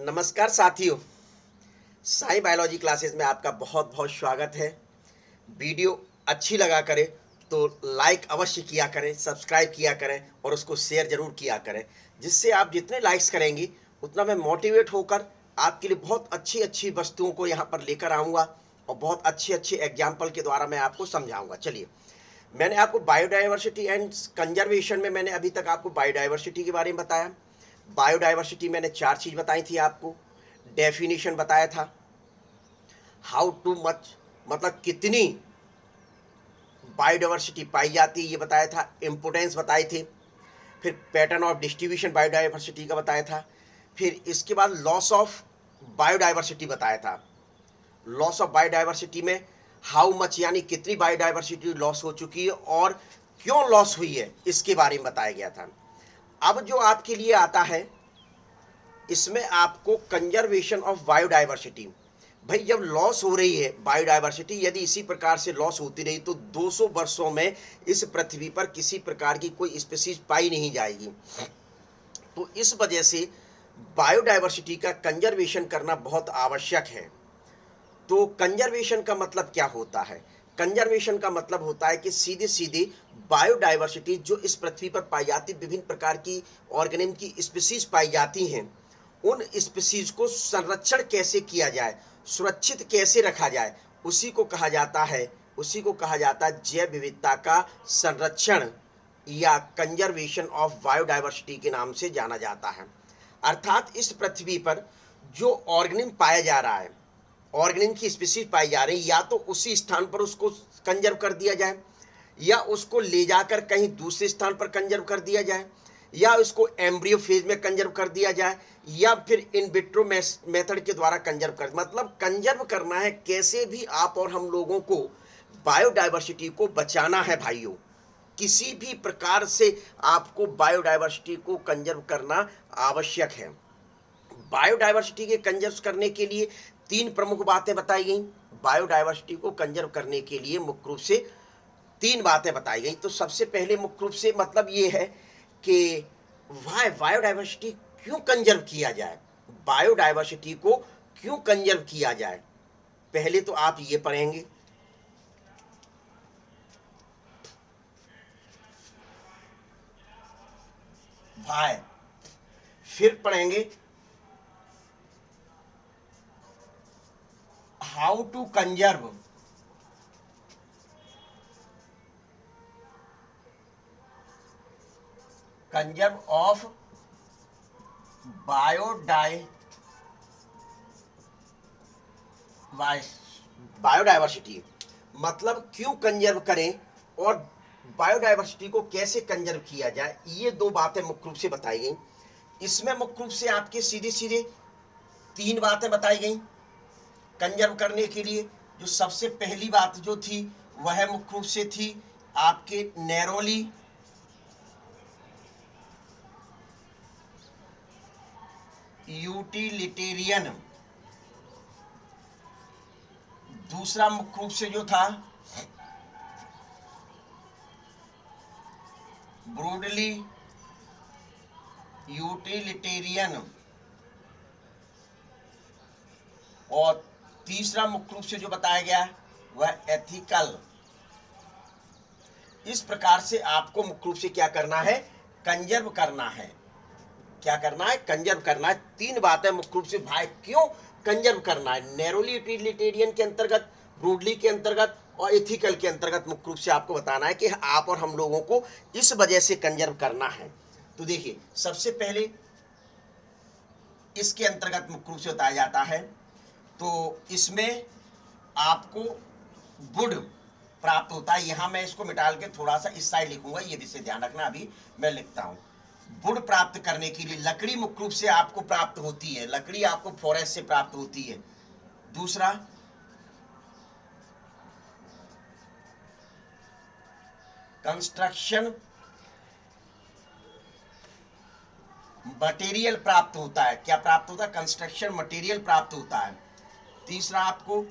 नमस्कार साथियों। Sai biology classes में आपका बहुत बहुत स्वागत है। वीडियो अच्छी लगा करें तो लाइक अवश्य किया करें, सब्सक्राइब किया करें और उसको शेयर जरूर किया करें, जिससे आप जितने लाइक्स करेंगे उतना मैं मोटिवेट होकर आपके लिए बहुत अच्छी अच्छी वस्तुओं को यहाँ पर लेकर आऊँगा और बहुत अच्छे अच्छे एग्जाम्पल के द्वारा मैं आपको समझाऊँगा। चलिए, मैंने आपको बायोडाइवर्सिटी एंड कंजर्वेशन में मैंने अभी तक आपको बायोडाइवर्सिटी के बारे में बताया। बायोडाइवर्सिटी मैंने 4 चीज़ बताई थी आपको। डेफिनेशन बताया था, हाउ टू मच मतलब कितनी बायोडाइवर्सिटी पाई जाती है ये बताया था, इम्पोर्टेंस बताए थे। फिर पैटर्न ऑफ डिस्ट्रीब्यूशन बायोडाइवर्सिटी का बताया था। फिर इसके बाद लॉस ऑफ बायोडाइवर्सिटी बताया था। लॉस ऑफ बायोडाइवर्सिटी में हाउ मच यानी कितनी बायोडाइवर्सिटी लॉस हो चुकी है और क्यों लॉस हुई है इसके बारे में बताया गया था। अब जो आपके लिए आता है, इसमें आपको कंजर्वेशन ऑफ बायोडाइवर्सिटी। भाई, जब लॉस हो रही है बायोडाइवर्सिटी, यदि इसी प्रकार से लॉस होती रही तो 200 वर्षों में इस पृथ्वी पर किसी प्रकार की कोई स्पीशीज पाई नहीं जाएगी। तो इस वजह से बायोडाइवर्सिटी का कंजर्वेशन करना बहुत आवश्यक है। तो कंजर्वेशन का मतलब क्या होता है? कंजर्वेशन का मतलब होता है कि सीधे सीधे बायोडाइवर्सिटी जो इस पृथ्वी पर पाई जाती विभिन्न प्रकार की ऑर्गेनिज्म की स्पीशीज पाई जाती हैं, उन स्पीशीज को संरक्षण कैसे किया जाए, सुरक्षित कैसे रखा जाए, उसी को कहा जाता है जैव विविधता का संरक्षण या कंजर्वेशन ऑफ बायोडाइवर्सिटी के नाम से जाना जाता है। अर्थात इस पृथ्वी पर जो ऑर्गेनिज्म पाया जा रहा है, ऑर्गेनिज्म की स्पीशीज पाई जा रही है, या तो उसी स्थान पर उसको कंजर्व कर दिया जाए, या उसको ले जाकर कहीं दूसरे स्थान पर कंजर्व कर दिया जाए, या उसको एम्ब्रियो फेज में कंजर्व कर दिया जाए, या फिर इन विट्रो मेथड के द्वारा कंजर्व कर, मतलब कंजर्व करना है। कैसे भी आप और हम लोगों को बायोडाइवर्सिटी को बचाना है भाइयों, किसी भी प्रकार से आपको बायोडाइवर्सिटी को कंजर्व करना आवश्यक है। बायोडाइवर्सिटी के कंजर्व करने के लिए 3 प्रमुख बातें बताई गई। बायोडाइवर्सिटी को कंजर्व करने के लिए मुख्य रूप से 3 बातें बताई गई। तो सबसे पहले मुख्य रूप से मतलब ये है कि वाई बायोडाइवर्सिटी क्यों कंजर्व किया जाए, बायोडाइवर्सिटी को क्यों कंजर्व किया जाए। पहले तो आप ये पढ़ेंगे, वाई, फिर पढ़ेंगे how to conserve, conserve of biodiversity, मतलब क्यों कंजर्व करें और बायोडाइवर्सिटी को कैसे कंजर्व किया जाए। ये 2 बातें मुख्य रूप से बताई गई। इसमें मुख्य रूप से आपके सीधे सीधे 3 बातें बताई गई कंजर्व करने के लिए। जो सबसे पहली बात जो थी वह मुख्य रूप से थी आपके नैरोली यूटिलिटेरियन। दूसरा मुख्य रूप से जो था ब्रॉडली यूटिलिटेरियन, और तीसरा मुख्य रूप से जो बताया गया वह एथिकल। इस प्रकार से आपको मुख्य रूप से क्या करना है, कंजर्व करना है। क्या करना है, कंजर्व करना है। 3 बातें मुख्य रूप से भाई क्यों कंजर्व करना है, नैरोली यूटिलिटेरियन के अंतर्गत, ब्रॉडली के अंतर्गत और एथिकल के अंतर्गत मुख्य रूप से आपको बताना है कि आप और हम लोगों को इस वजह से कंजर्व करना है। तो देखिए, सबसे पहले इसके अंतर्गत मुख्य रूप से बताया जाता है, तो इसमें आपको वुड प्राप्त होता है। यहां मैं इसको मिटाल के थोड़ा सा इस साइड लिखूंगा, ये विषय ध्यान रखना। अभी मैं लिखता हूं, वुड प्राप्त करने के लिए लकड़ी मुख्य रूप से आपको प्राप्त होती है, लकड़ी आपको फॉरेस्ट से प्राप्त होती है। दूसरा, कंस्ट्रक्शन मटेरियल प्राप्त होता है। क्या प्राप्त होता है, कंस्ट्रक्शन मटेरियल प्राप्त होता है। तीसरा, आपको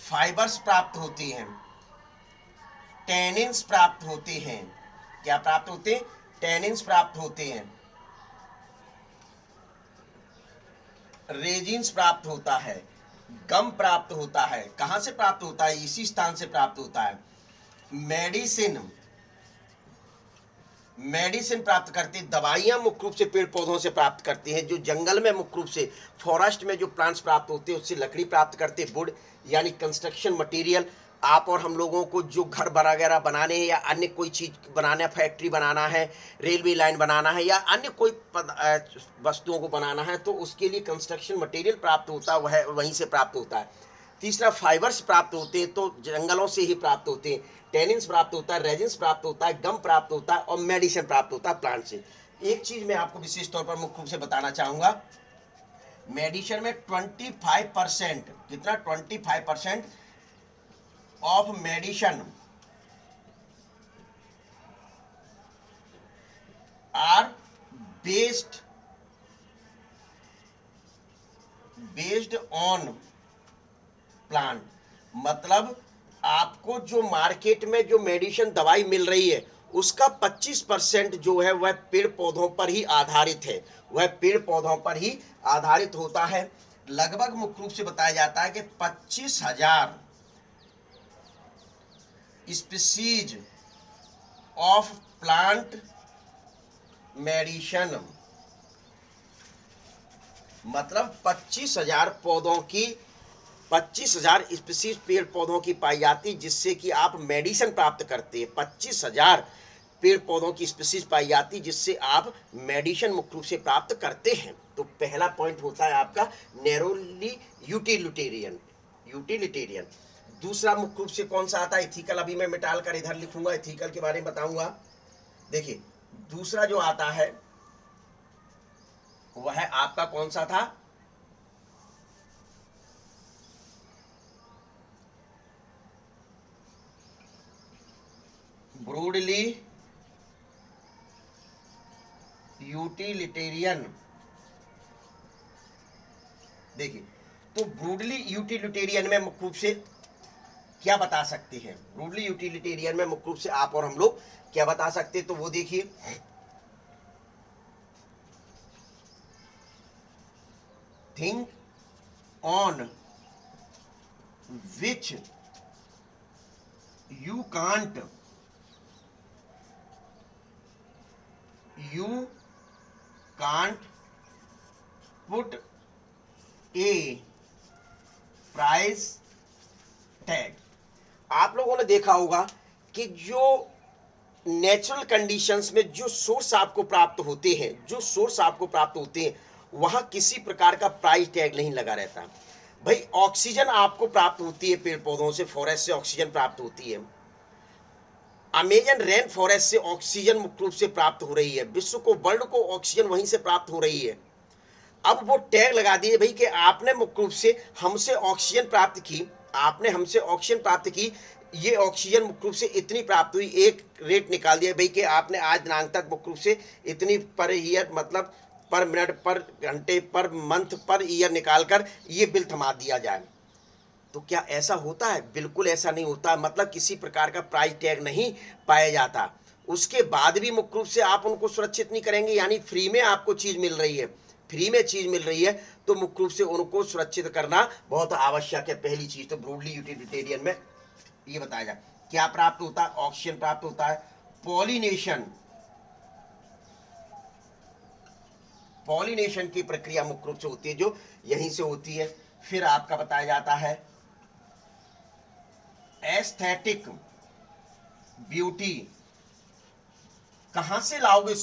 फाइबर्स प्राप्त होती हैं, टेनिन्स प्राप्त होते हैं। क्या प्राप्त होते हैं, टेनिन्स प्राप्त होते हैं। रेजिन्स प्राप्त होता है, गम प्राप्त होता है। कहां से प्राप्त होता है? इसी स्थान से प्राप्त होता है। मेडिसिन मेडिसिन प्राप्त करती है, दवाइयां मुख्य रूप से पेड़ पौधों से प्राप्त करती हैं। जो जंगल में मुख्य रूप से फॉरेस्ट में जो प्लांट्स प्राप्त होते हैं उससे लकड़ी प्राप्त करते हैं, वुड यानी कंस्ट्रक्शन मटेरियल। आप और हम लोगों को जो घर वगैरह बनाने या अन्य कोई चीज बनाना, फैक्ट्री बनाना है, रेलवे लाइन बनाना है या अन्य कोई वस्तुओं को बनाना है, तो उसके लिए कंस्ट्रक्शन मटेरियल प्राप्त होता है, वह वहीं से प्राप्त होता है। तीसरा, फाइबर्स प्राप्त होते हैं, तो जंगलों से ही प्राप्त होते हैं। टेनिन्स प्राप्त होता है, रेजिन्स प्राप्त होता है, गम प्राप्त होता है और मेडिसिन प्राप्त होता है प्लांट से। एक चीज मैं आपको विशेष तौर पर मुख्य रूप से बताना चाहूंगा, मेडिसिन में 25%, कितना? 25% of medicine are based on plant. मतलब आपको जो मार्केट में जो मेडिसिन दवाई मिल रही है उसका 25% जो है वह पेड़ पौधों पर ही आधारित है, वह पेड़ पौधों पर ही आधारित होता है। लगभग मुख्य रूप से बताया जाता है कि 25,000 स्पीसीज ऑफ प्लांट मेडिसिन, मतलब 25,000 पौधों की, 25,000 स्पीसीज पेड़ पौधों की पाई जाती, जिससे कि आप मेडिसिन प्राप्त करते हैं। 25,000 पेड़ पौधों की स्पीसीज पाई जाती जिससे आप मेडिसिन मुख्य रूप से प्राप्त करते हैं। तो पहला पॉइंट होता है आपका नैरोली यूटिलिटेरियन। दूसरा मुख्य रूप से कौन सा आता है? इथिकल। अभी मैं मिटाल कर इधर लिखूंगा, इथिकल के बारे में बताऊंगा। देखिए, दूसरा जो आता है वह है आपका कौन सा था? ब्रूडली यूटिलिटेरियन। देखिए, तो ब्रूडली यूटिलिटेरियन में मुख्य रूप से क्या बता सकते हैं? ब्रूडली यूटिलिटेरियन में मुख्य रूप से आप और हम लोग क्या बता सकते हैं? तो वो देखिए, think on which you can't put A price tag. आप लोगों ने देखा होगा कि जो नेचुरल कंडीशंस में जो सोर्स आपको प्राप्त होते हैं, वहां किसी प्रकार का प्राइस टैग नहीं लगा रहता। भाई, ऑक्सीजन आपको प्राप्त होती है पेड़ पौधों से, फॉरेस्ट से ऑक्सीजन प्राप्त होती है। अमेजन रेन फॉरेस्ट से ऑक्सीजन मुख्य रूप से प्राप्त हो रही है, विश्व को, वर्ल्ड को ऑक्सीजन वहीं से प्राप्त हो रही है। अब वो टैग लगा दिए भाई कि आपने मुख्य रूप से हमसे ऑक्सीजन प्राप्त की, ये ऑक्सीजन मुख्य रूप से इतनी प्राप्त हुई, एक रेट निकाल दिया भाई कि आपने आज दिनांक तक मुख्य रूप से इतनी पर ईयर, मतलब पर मिनट, पर घंटे, पर मंथ, पर ईयर निकालकर ये बिल थमा दिया जाए। तो क्या ऐसा होता है? बिल्कुल ऐसा नहीं होता। मतलब किसी प्रकार का प्राइस टैग नहीं पाया जाता। उसके बाद भी मुख्य रूप से आप उनको सुरक्षित नहीं करेंगे, यानी फ्री में आपको चीज मिल रही है, तो मुख्य रूप से उनको सुरक्षित करना बहुत आवश्यक है। पहली चीज तो ब्रूडली यूटिलिटेरियन में ये बताया जाए क्या प्राप्त होता है? ऑक्सीजन प्राप्त होता है। पॉलिनेशन की प्रक्रिया मुख्य रूप से होती है जो यहीं से होती है। फिर आपका बताया जाता है एस्थेटिक ब्यूटी। कहां से लाओगे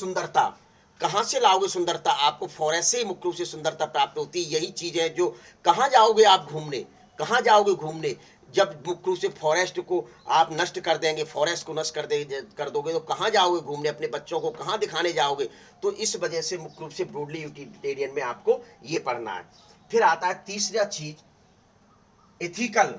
सुंदरता? आपको फॉरेस्ट से मुख्य रूप से सुंदरता प्राप्त होती है। यही चीज है जो, कहां जाओगे आप घूमने, जब मुख्य रूप से फॉरेस्ट को आप नष्ट कर देंगे, कर दोगे, तो कहां जाओगे घूमने? अपने बच्चों को कहां दिखाने जाओगे? तो इस वजह से मुख्य रूप से ब्रॉडली यूटिलिटेरियन में आपको ये पढ़ना है। फिर आता है तीसरा चीज, एथिकल।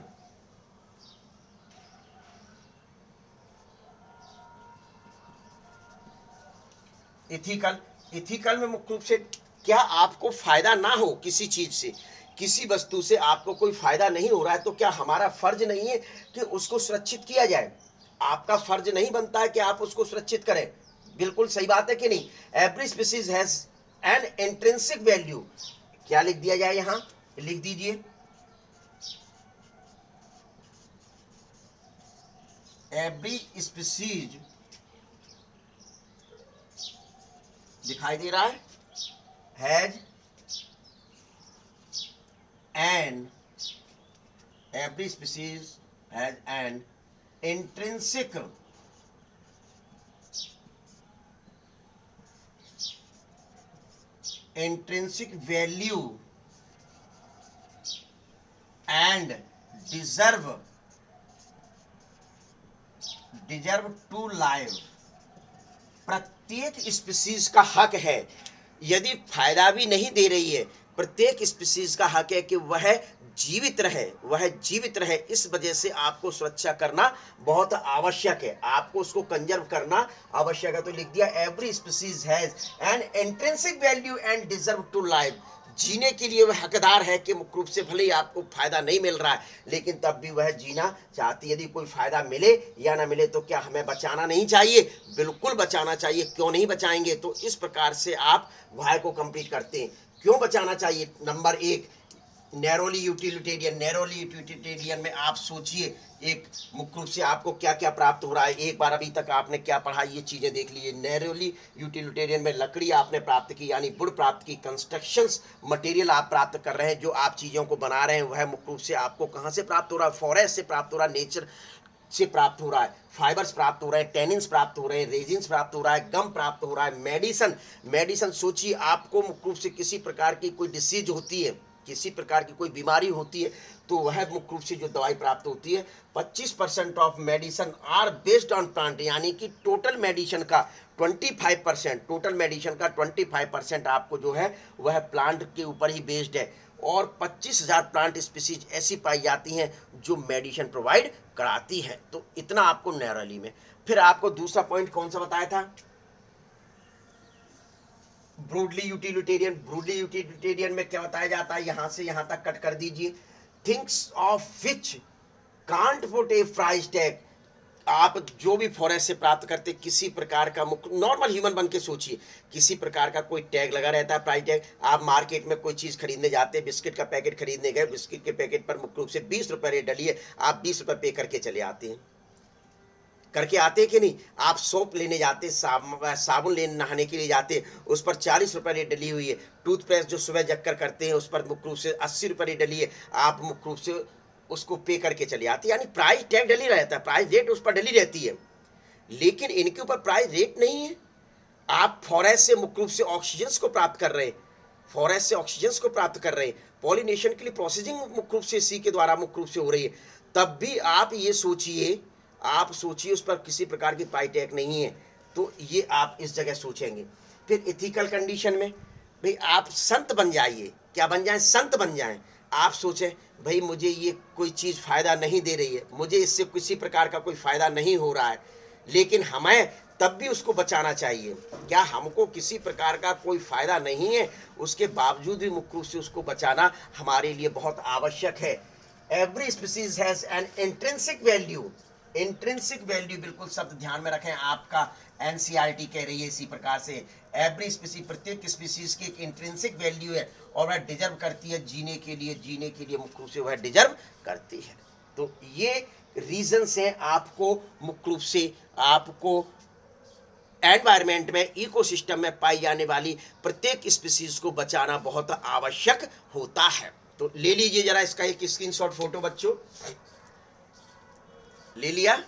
इथिकल में मुख्य रूप से क्या आपको फायदा ना हो किसी चीज से, किसी वस्तु से आपको कोई फायदा नहीं हो रहा है, तो क्या हमारा फर्ज नहीं है कि उसको सुरक्षित किया जाए? आपका फर्ज नहीं बनता है कि आप उसको सुरक्षित करें? बिल्कुल सही बात है कि नहीं? Every species has an intrinsic value. क्या लिख दिया जाए यहां, लिख दीजिए एवरी स्पीसीज, दिखाई दे रहा है, has an, every species has an intrinsic value and deserve to live। प्रत्येक स्पीसीज का हक है, यदि फायदा भी नहीं दे रही है, प्रत्येक स्पीसीज का हक है कि वह जीवित रहे, वह जीवित रहे। इस वजह से आपको सुरक्षा करना बहुत आवश्यक है, आपको उसको कंजर्व करना आवश्यक है। तो लिख दिया every species has an intrinsic value and deserve to live. जीने के लिए वह हकदार है कि मुख्य रूप से भले ही आपको फायदा नहीं मिल रहा है, लेकिन तब भी वह जीना चाहती है। यदि कोई फायदा मिले या ना मिले तो क्या हमें बचाना नहीं चाहिए? बिल्कुल बचाना चाहिए। क्यों नहीं बचाएंगे? तो इस प्रकार से आप वाय को कंप्लीट करते हैं। क्यों बचाना चाहिए? नंबर एक, नैरोली यूटिलिटेरियन। नैरोली यूटिलिटेरियन में आप सोचिए एक मुख्य रूप से आपको क्या क्या प्राप्त हो रहा है। एक बार अभी तक आपने क्या पढ़ा ये चीजें देख लीजिए। नैरोली यूटिलिटेरियन में लकड़ी आपने प्राप्त की, यानी वुड प्राप्त की, कंस्ट्रक्शंस मटेरियल आप प्राप्त कर रहे हैं, जो आप चीजों को बना रहे हैं वह मुख्य रूप से आपको कहां से प्राप्त हो रहा है? फॉरेस्ट से प्राप्त हो रहा है, नेचर से प्राप्त हो रहा है, फाइबर्स प्राप्त हो रहे हैं, टेनिन्स प्राप्त हो रहे हैं, रेजिन्स प्राप्त हो रहा है, गम प्राप्त हो रहा है, मेडिसन। मेडिसन सोचिए आपको मुख्य रूप से किसी प्रकार की कोई डिसीज होती है, किसी प्रकार की कोई बीमारी होती है, तो वह मुख्य रूप से जो दवाई प्राप्त होती है, 25% of medicine are based on plant, यानी कि टोटल मेडिसिन का 25%, टोटल मेडिसिन का 25% आपको जो है वह प्लांट के ऊपर ही बेस्ड है। और 25,000 प्लांट स्पीसीज ऐसी पाई जाती हैं जो मेडिसिन प्रोवाइड कराती है। तो इतना आपको नैरोली में। फिर आपको दूसरा पॉइंट कौन सा बताया था? ब्रूडली यूटिलिटेरियन। ब्रूडली यूटिलिटेरियन में क्या बताया जाता है? यहां से यहां तक कट कर दीजिए। Things of which can't put A price tag. आप जो भी फॉरेस्ट से प्राप्त करते किसी प्रकार का, नॉर्मल ह्यूमन बन के सोचिए, किसी प्रकार का कोई टैग लगा रहता है, प्राइस टैग। आप मार्केट में कोई चीज खरीदने जाते हैं, बिस्किट का पैकेट खरीदने गए, बिस्किट के पैकेट पर मुख्य रूप से 20 रुपए रेट डली है, आप 20 रुपए पे करके चले आते हैं। करके आते कि नहीं? आप सोप लेने जाते, साबुन लेने नहाने के लिए जाते, उस पर 40 रुपए रेट डली हुई है। टूथपेस्ट जो सुबह जगकर करते हैं उस पर मुख्य रूप से 80 रुपए रेट डली है, आप मुख्य रूप से उसको पे करके चले आते। यानी प्राइस टैग डली रहता है, प्राइस रेट उस पर डली रहती है, लेकिन इनके ऊपर प्राइस रेट नहीं है। आप फॉरेस्ट से मुख्य रूप से ऑक्सीजन को प्राप्त कर रहे हैं, फॉरेस्ट से ऑक्सीजन को प्राप्त कर रहे हैं, पॉलिनेशन के लिए प्रोसेसिंग मुख्य रूप से इसी के द्वारा मुख्य रूप से हो रही है। तब भी आप ये सोचिए, आप सोचिए उस पर किसी प्रकार की प्राइस टैग नहीं है, तो ये आप इस जगह सोचेंगे। फिर इथिकल कंडीशन में भाई आप संत बन जाइए। क्या बन जाए? संत बन जाएं। आप सोचें भाई मुझे ये कोई चीज फायदा नहीं दे रही है, मुझे इससे किसी प्रकार का कोई फायदा नहीं हो रहा है, लेकिन हमें तब भी उसको बचाना चाहिए। क्या हमको किसी प्रकार का कोई फायदा नहीं है, उसके बावजूद भी मुख्य रूप से उसको बचाना हमारे लिए बहुत आवश्यक है। Every species has an intrinsic value. Intrinsic value बिल्कुल शब्द ध्यान में रखें, आपका एनसीईआरटी कह रही है इसी प्रकार से। एवरी स्पीसीज, प्रत्येक स्पीसीज की एक इंट्रिंसिक वैल्यू है और वह डिजर्व करती है जीने के लिए, जीने के लिए मुख्य रूप से वह डिजर्व करती है। तो ये रीजंस हैं आपको मुख्य रूप से आपको एनवायरमेंट में, इकोसिस्टम में पाई जाने वाली प्रत्येक स्पीसीज को बचाना बहुत आवश्यक होता है। तो ले लीजिए जरा इसका एक स्क्रीनशॉट फोटो बच्चों, ले लिया?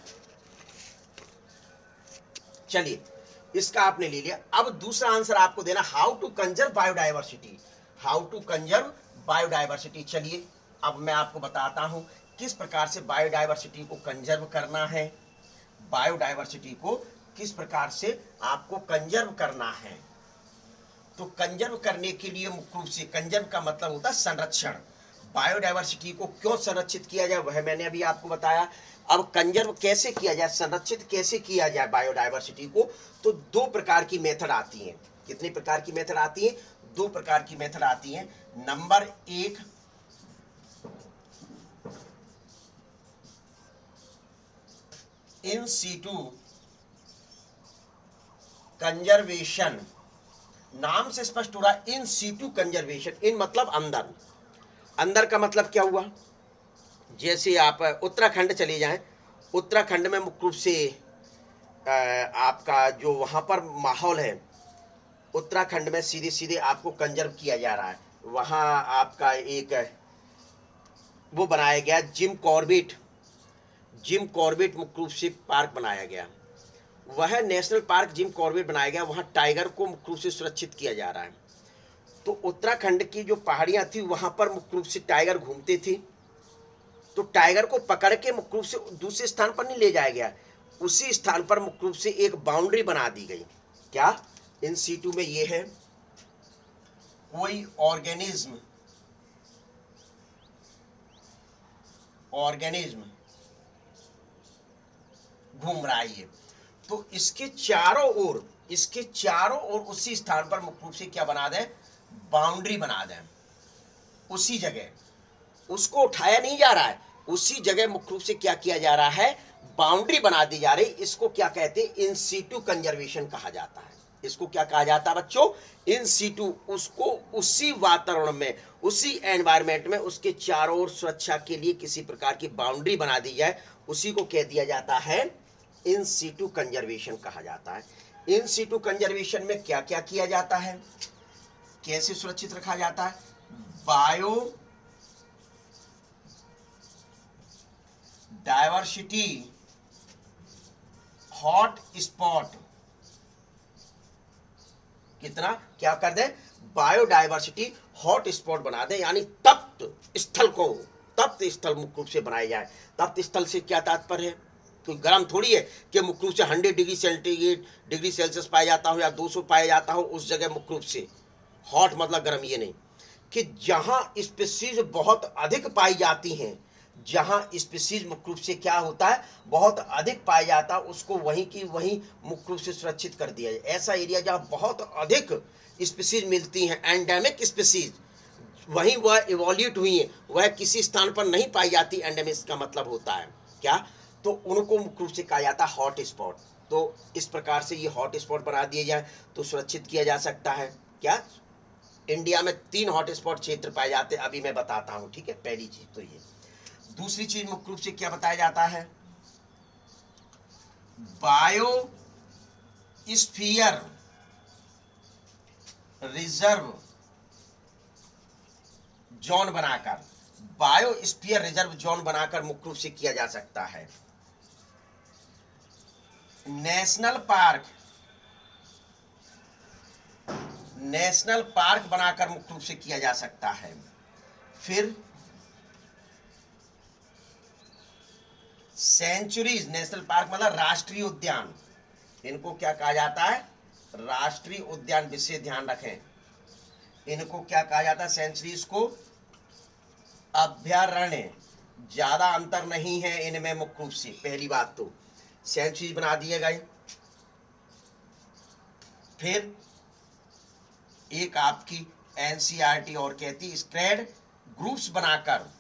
चलिए इसका आपने ले लिया। अब दूसरा आंसर आपको देना, how to conserve biodiversity. How to conserve biodiversity. चलिए अब मैं आपको बताता हूं किस प्रकार से बायोडायवर्सिटी को कंजर्व करना है। बायोडायवर्सिटी को किस प्रकार से आपको कंजर्व करना है। तो कंजर्व करने के लिए मुख्य रूप से, कंजर्व का मतलब होता है संरक्षण। बायोडायवर्सिटी को क्यों संरक्षित किया जाए वह मैंने अभी आपको बताया। अब कंजर्व कैसे किया जाए, संरक्षित कैसे किया जाए बायोडायवर्सिटी को, तो दो प्रकार की मेथड आती हैं। कितनी प्रकार की मेथड आती है? दो प्रकार की मेथड आती हैं। नंबर एक, इन सीटू कंजर्वेशन। नाम से स्पष्ट हो रहा है इन सीटू कंजर्वेशन। इन मतलब अंदर, अंदर का मतलब क्या हुआ, जैसे आप उत्तराखंड चले जाएं, उत्तराखंड में मुख्य रूप से आपका जो वहां पर माहौल है, उत्तराखंड में सीधे सीधे आपको कंजर्व किया जा रहा है। वहां आपका एक वो बनाया गया जिम कॉर्बेट, जिम कॉर्बेट मुख्य रूप से पार्क बनाया गया, वह नेशनल पार्क जिम कॉर्बेट बनाया गया, वहां टाइगर को मुख्य रूप से सुरक्षित किया जा रहा है। तो उत्तराखंड की जो पहाड़ियां थी वहां पर मुख्य रूप से टाइगर घूमते थे, तो टाइगर को पकड़ के मुख्य रूप से दूसरे स्थान पर नहीं ले जाया गया, उसी स्थान पर मुख्य रूप से एक बाउंड्री बना दी गई। क्या इन सीटू में ये है, कोई ऑर्गेनिज्म घूम रहा है ये, तो इसके चारों ओर, इसके चारों ओर उसी स्थान पर मुख्य रूप से क्या बना दें, बाउंड्री बना दें। उसी जगह उसको उठाया नहीं जा रहा है, उसी जगह मुख्य रूप से क्या किया जा रहा है, बाउंड्री बना दी जा रही। इसको क्या कहते हैं, इन सीटू कंजर्वेशन कहा जाता है। इसको क्या कहा जाता है बच्चों, इन सीटू। उसको उसी वातावरण में, उसी एनवायरमेंट में उसके चारों ओर सुरक्षा के लिए किसी प्रकार की बाउंड्री बना दी जाए, उसी को कह दिया जाता है इन सीटू कंजर्वेशन कहा जाता है। इन सीटू कंजर्वेशन में क्या क्या किया जाता है, कैसे सुरक्षित रखा जाता है, बायो डायवर्सिटी हॉट स्पॉट, कितना क्या कर दे, बायोडायवर्सिटी हॉट स्पॉट बना दे, यानी तप्त स्थल को, तप्त स्थल मुख्य रूप से बनाए जाए। तप्त स्थल से क्या तात्पर्य है, कोई गर्म थोड़ी है कि मुख्य रूप से 100 डिग्री सेंटीग्रेड, डिग्री सेल्सियस पाया जाता हो या 200 पाया जाता हो, उस जगह मुख्य रूप से हॉट मतलब गर्म, ये नहीं, कि जहां स्पीसीज बहुत अधिक पाई जाती हैं, जहां स्पीसीज मुख्य रूप से क्या होता है, बहुत अधिक पाया जाता है, उसको वहीं की वहीं मुख्य रूप से सुरक्षित कर दिया जाए। ऐसा एरिया जहां बहुत अधिक स्पीसीज मिलती हैं, एंडेमिक स्पीसीज, वहीं वह इवोल्यूट हुई है, वह किसी स्थान पर नहीं पाई जाती, एंडेमिक का मतलब होता है क्या, तो उनको मुख्य रूप से कहा जाता है हॉट स्पॉट। तो इस प्रकार से ये हॉट स्पॉट बना दिए जाए तो सुरक्षित किया जा सकता है। क्या इंडिया में 3 हॉट स्पॉट क्षेत्र पाए जाते हैं, अभी मैं बताता हूं, ठीक है। पहली चीज तो ये, दूसरी चीज मुख्य रूप से क्या बताया जाता है, बायो स्फीयर रिजर्व जोन बनाकर, बायो स्फीयर रिजर्व जोन बनाकर मुख्य रूप से किया जा सकता है। नेशनल पार्क बनाकर मुख्य रूप से किया जा सकता है। फिर सेंचुरीज, नेशनल पार्क मतलब राष्ट्रीय उद्यान, इनको क्या कहा जाता है, राष्ट्रीय उद्यान, विशेष ध्यान रखें, इनको क्या कहा जाता है, सेंचुरीज को अभ्यारण्य, ज्यादा अंतर नहीं है इनमें मुख्य रूप से। पहली बात तो सेंचुरीज बना दिए गए। फिर एक आपकी एनसीईआरटी और कहती स्क्रेड ग्रुप्स बनाकर,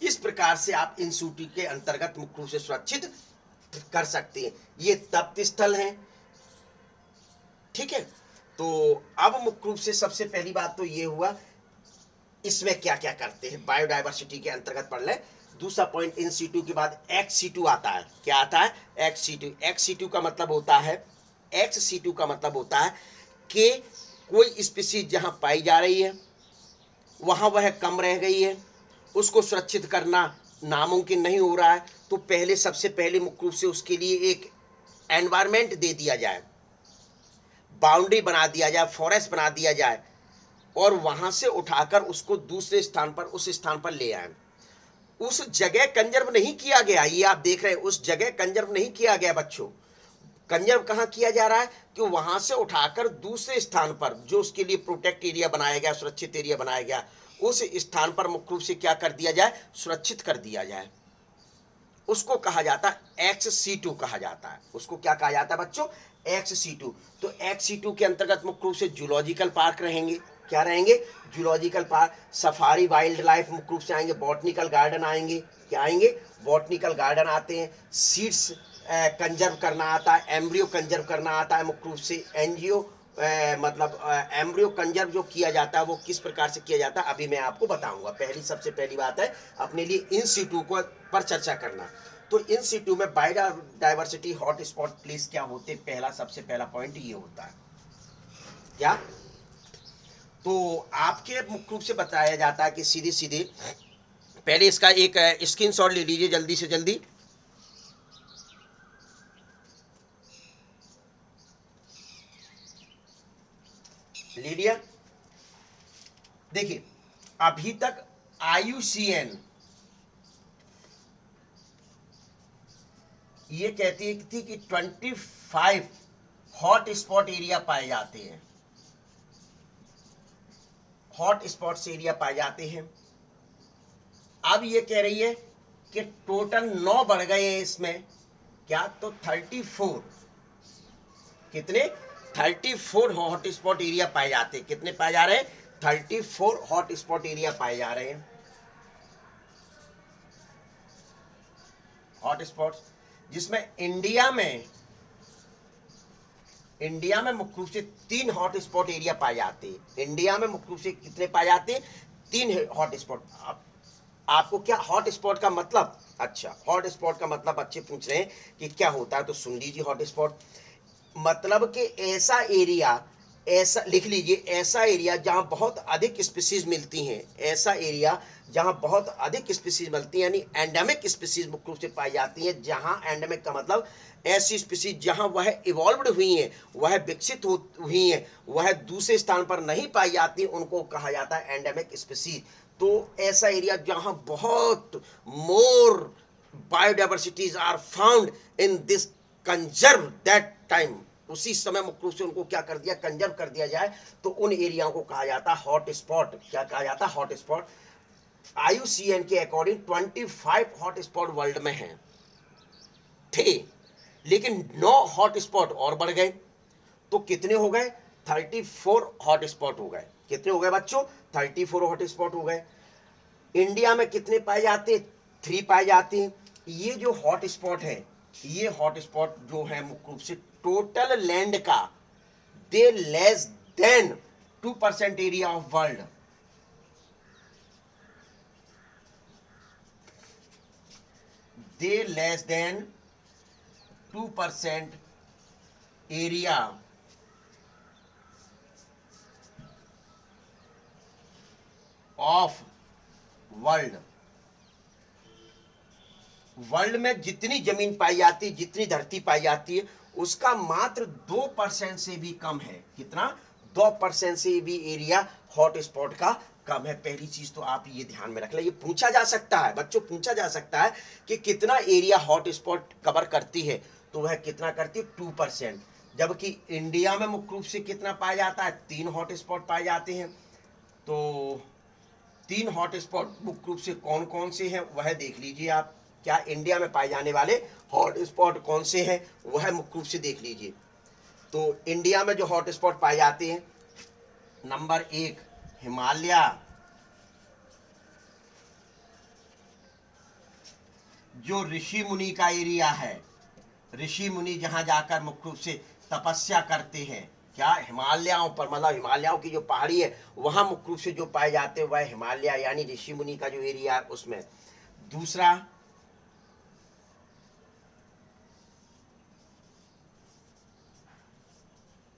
इस प्रकार से आप इन सूची के अंतर्गत मुख्य रूप से सुरक्षित कर सकते हैं। ये तप्त स्थल हैं, ठीक है। तो अब मुख्य रूप से सबसे पहली बात तो ये हुआ, इसमें क्या क्या करते हैं, बायोडायवर्सिटी के अंतर्गत पढ़ लें। दूसरा पॉइंट, इन सीटू के बाद एक्स सीटू आता है। क्या आता है, एक्स सीटू। एक्स सीटू का मतलब होता है, एक्स सीटू का मतलब होता है कि कोई स्पीसीज जहां पाई जा रही है वहां वह कम रह गई है, उसको सुरक्षित करना नामुमकिन नहीं हो रहा है, तो पहले सबसे पहले मुख्य रूप से उसके लिए एक एनवायरमेंट दे दिया जाए, बाउंड्री बना दिया जाए, फॉरेस्ट बना दिया जाए, और वहां से उठाकर उसको दूसरे स्थान पर, उस स्थान पर ले आए। उस जगह कंजर्व नहीं किया गया, ये आप देख रहे हैं, उस जगह कंजर्व नहीं किया गया बच्चों। कंजर्व कहां किया जा रहा है, कि वहां से उठाकर दूसरे स्थान पर, जो उसके लिए प्रोटेक्ट एरिया बनाया गया, सुरक्षित एरिया बनाया गया, उस स्थान पर मुख्य रूप से क्या कर दिया जाए, सुरक्षित कर दिया जाए। उसको कहा जाता है एक्स सीटू कहा जाता है। उसको क्या कहा जाता है बच्चों, एक्स सीटू। तो एक्स सीटू के अंतर्गत मुख्य रूप से जूलॉजिकल पार्क रहेंगे। क्या रहेंगे, zoological park, safari wild life मुख्य रूप से आएंगे, बॉटनिकल गार्डन आएंगे। क्या आएंगे, बॉटनिकल गार्डन आते हैं, सीड्स कंजर्व करना आता है, एम्ब्रियो कंजर्व करना आता है मुख्य रूप से। एनजीओ मतलब एम्ब्रियो कंजर्व जो किया जाता है वो किस प्रकार से किया जाता है अभी मैं आपको बताऊंगा। सबसे पहली बात है अपने लिए इन सीटू को पर चर्चा करना। तो इन सीटू में बायोडायवर्सिटी हॉट स्पॉट प्लेस क्या होते, सबसे पहला पॉइंट ये होता है क्या। तो आपके मुख्य रूप से बताया जाता है कि सीधे सीधे पहले इसका एक स्क्रीनशॉट ले लीजिए जल्दी से जल्दी। ले लिया। देखिए अभी तक IUCN ये कहती थी कि 25 हॉट स्पॉट एरिया पाए जाते हैं, हॉट स्पॉट्स एरिया पाए जाते हैं। अब ये कह रही है कि टोटल 9 बढ़ गए हैं इसमें, क्या तो 34, कितने 34 हॉट स्पॉट एरिया पाए जाते हैं। कितने पाए जा रहे हैं, 34 हॉट स्पॉट एरिया पाए जा रहे हैं, हॉट स्पॉट्स, जिसमें इंडिया में मुख्य रूप से 3 हॉट स्पॉट एरिया पाए जाते हैं। इंडिया में मुख्य रूप से कितने पाए जाते हैं, 3 हॉट स्पॉट। आपको क्या हॉट स्पॉट का मतलब, अच्छा हॉट स्पॉट का मतलब बच्चे पूछ रहे हैं कि क्या होता है, तो सुन लीजिए। हॉट स्पॉट मतलब कि ऐसा एरिया, ऐसा लिख लीजिए, ऐसा एरिया जहां बहुत अधिक स्पीसीज मिलती हैं, ऐसा एरिया जहां बहुत अधिक स्पीसीज मिलती हैं, यानी एंडेमिक स्पीसीज मुख्य रूप से पाई जाती हैं। जहां एंडेमिक का मतलब ऐसी स्पीसीज जहां वह इवॉल्व्ड हुई हैं, वह विकसित हुई हैं, वह दूसरे स्थान पर नहीं पाई जाती, उनको कहा जाता है एंडेमिक स्पीसीज। तो ऐसा एरिया जहां बहुत more biodiversities are found in this conserve that time, उसी समय मुख्य रूप से उनको क्या कर दिया, कंजर्व कर दिया जाए, तो उन एरियाओं को कहा जाता है हॉट स्पॉट। क्या कहा जाता है, हॉट स्पॉट। IUCN के अकॉर्डिंग 25 हॉट स्पॉट वर्ल्ड में हैं थे, लेकिन 9 हॉट स्पॉट और बढ़ गए, तो कितने हो गए, 34 हॉट स्पॉट हो गए। कितने हो गए बच्चों, 34 हॉट स्पॉट हो गए। इंडिया में कितने पाए जाते हैं, 3 पाए जाते हैं। ये जो हॉट स्पॉट है, ये हॉट स्पॉट जो है मुख्य रूप से टोटल लैंड का the less than 2% area of world, the less than 2% area of world. World में जितनी जमीन पाई जाती है, जितनी धरती पाई जाती है, उसका मात्र 2% से भी कम है। कितना, 2% से भी एरिया हॉट स्पॉट का कम है। पहली चीज तो आप ये ध्यान में रख लें, ये पूछा जा सकता है बच्चों, पूछा जा सकता है कि कितना एरिया हॉट स्पॉट कवर करती है, तो वह कितना करती है, 2%। जबकि इंडिया में मुख्य रूप से कितना पाया जाता है, 3 हॉट स्पॉट पाए जाते हैं। तो 3 हॉट स्पॉट मुख्य रूप से कौन कौन से हैं वह देख लीजिए आप। क्या इंडिया में पाए जाने वाले हॉट स्पॉट कौन से हैं वह मुख्य रूप से देख लीजिए। तो इंडिया में जो हॉट स्पॉट पाए जाते हैं, नंबर 1 हिमालय, जो ऋषि मुनि का एरिया है, ऋषि मुनि जहां जाकर मुख्य रूप से तपस्या करते हैं, क्या हिमालयों पर, मतलब हिमालयों की जो पहाड़ी है वहां मुख्य रूप से जो पाए जाते हैं वह हिमालय यानी ऋषि मुनि का जो एरिया है उसमें। दूसरा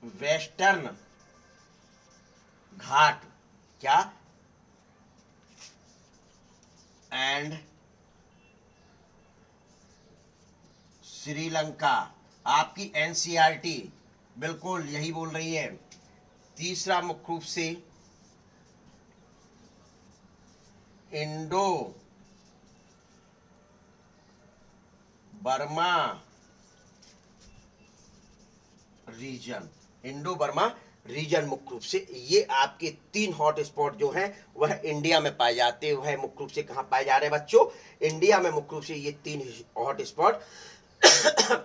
वेस्टर्न घाट, क्या, एंड श्रीलंका। आपकी NCERT बिल्कुल यही बोल रही है। तीसरा मुख्य रूप से Indo Burma region, Indo Burma region मुख्य रूप से ये आपके 3 हॉट स्पॉट जो हैं वह इंडिया में पाए जाते हैं। वह मुख्य रूप से कहां पाए जा रहे हैं बच्चों, इंडिया में मुख्य रूप से ये 3 हॉट स्पॉट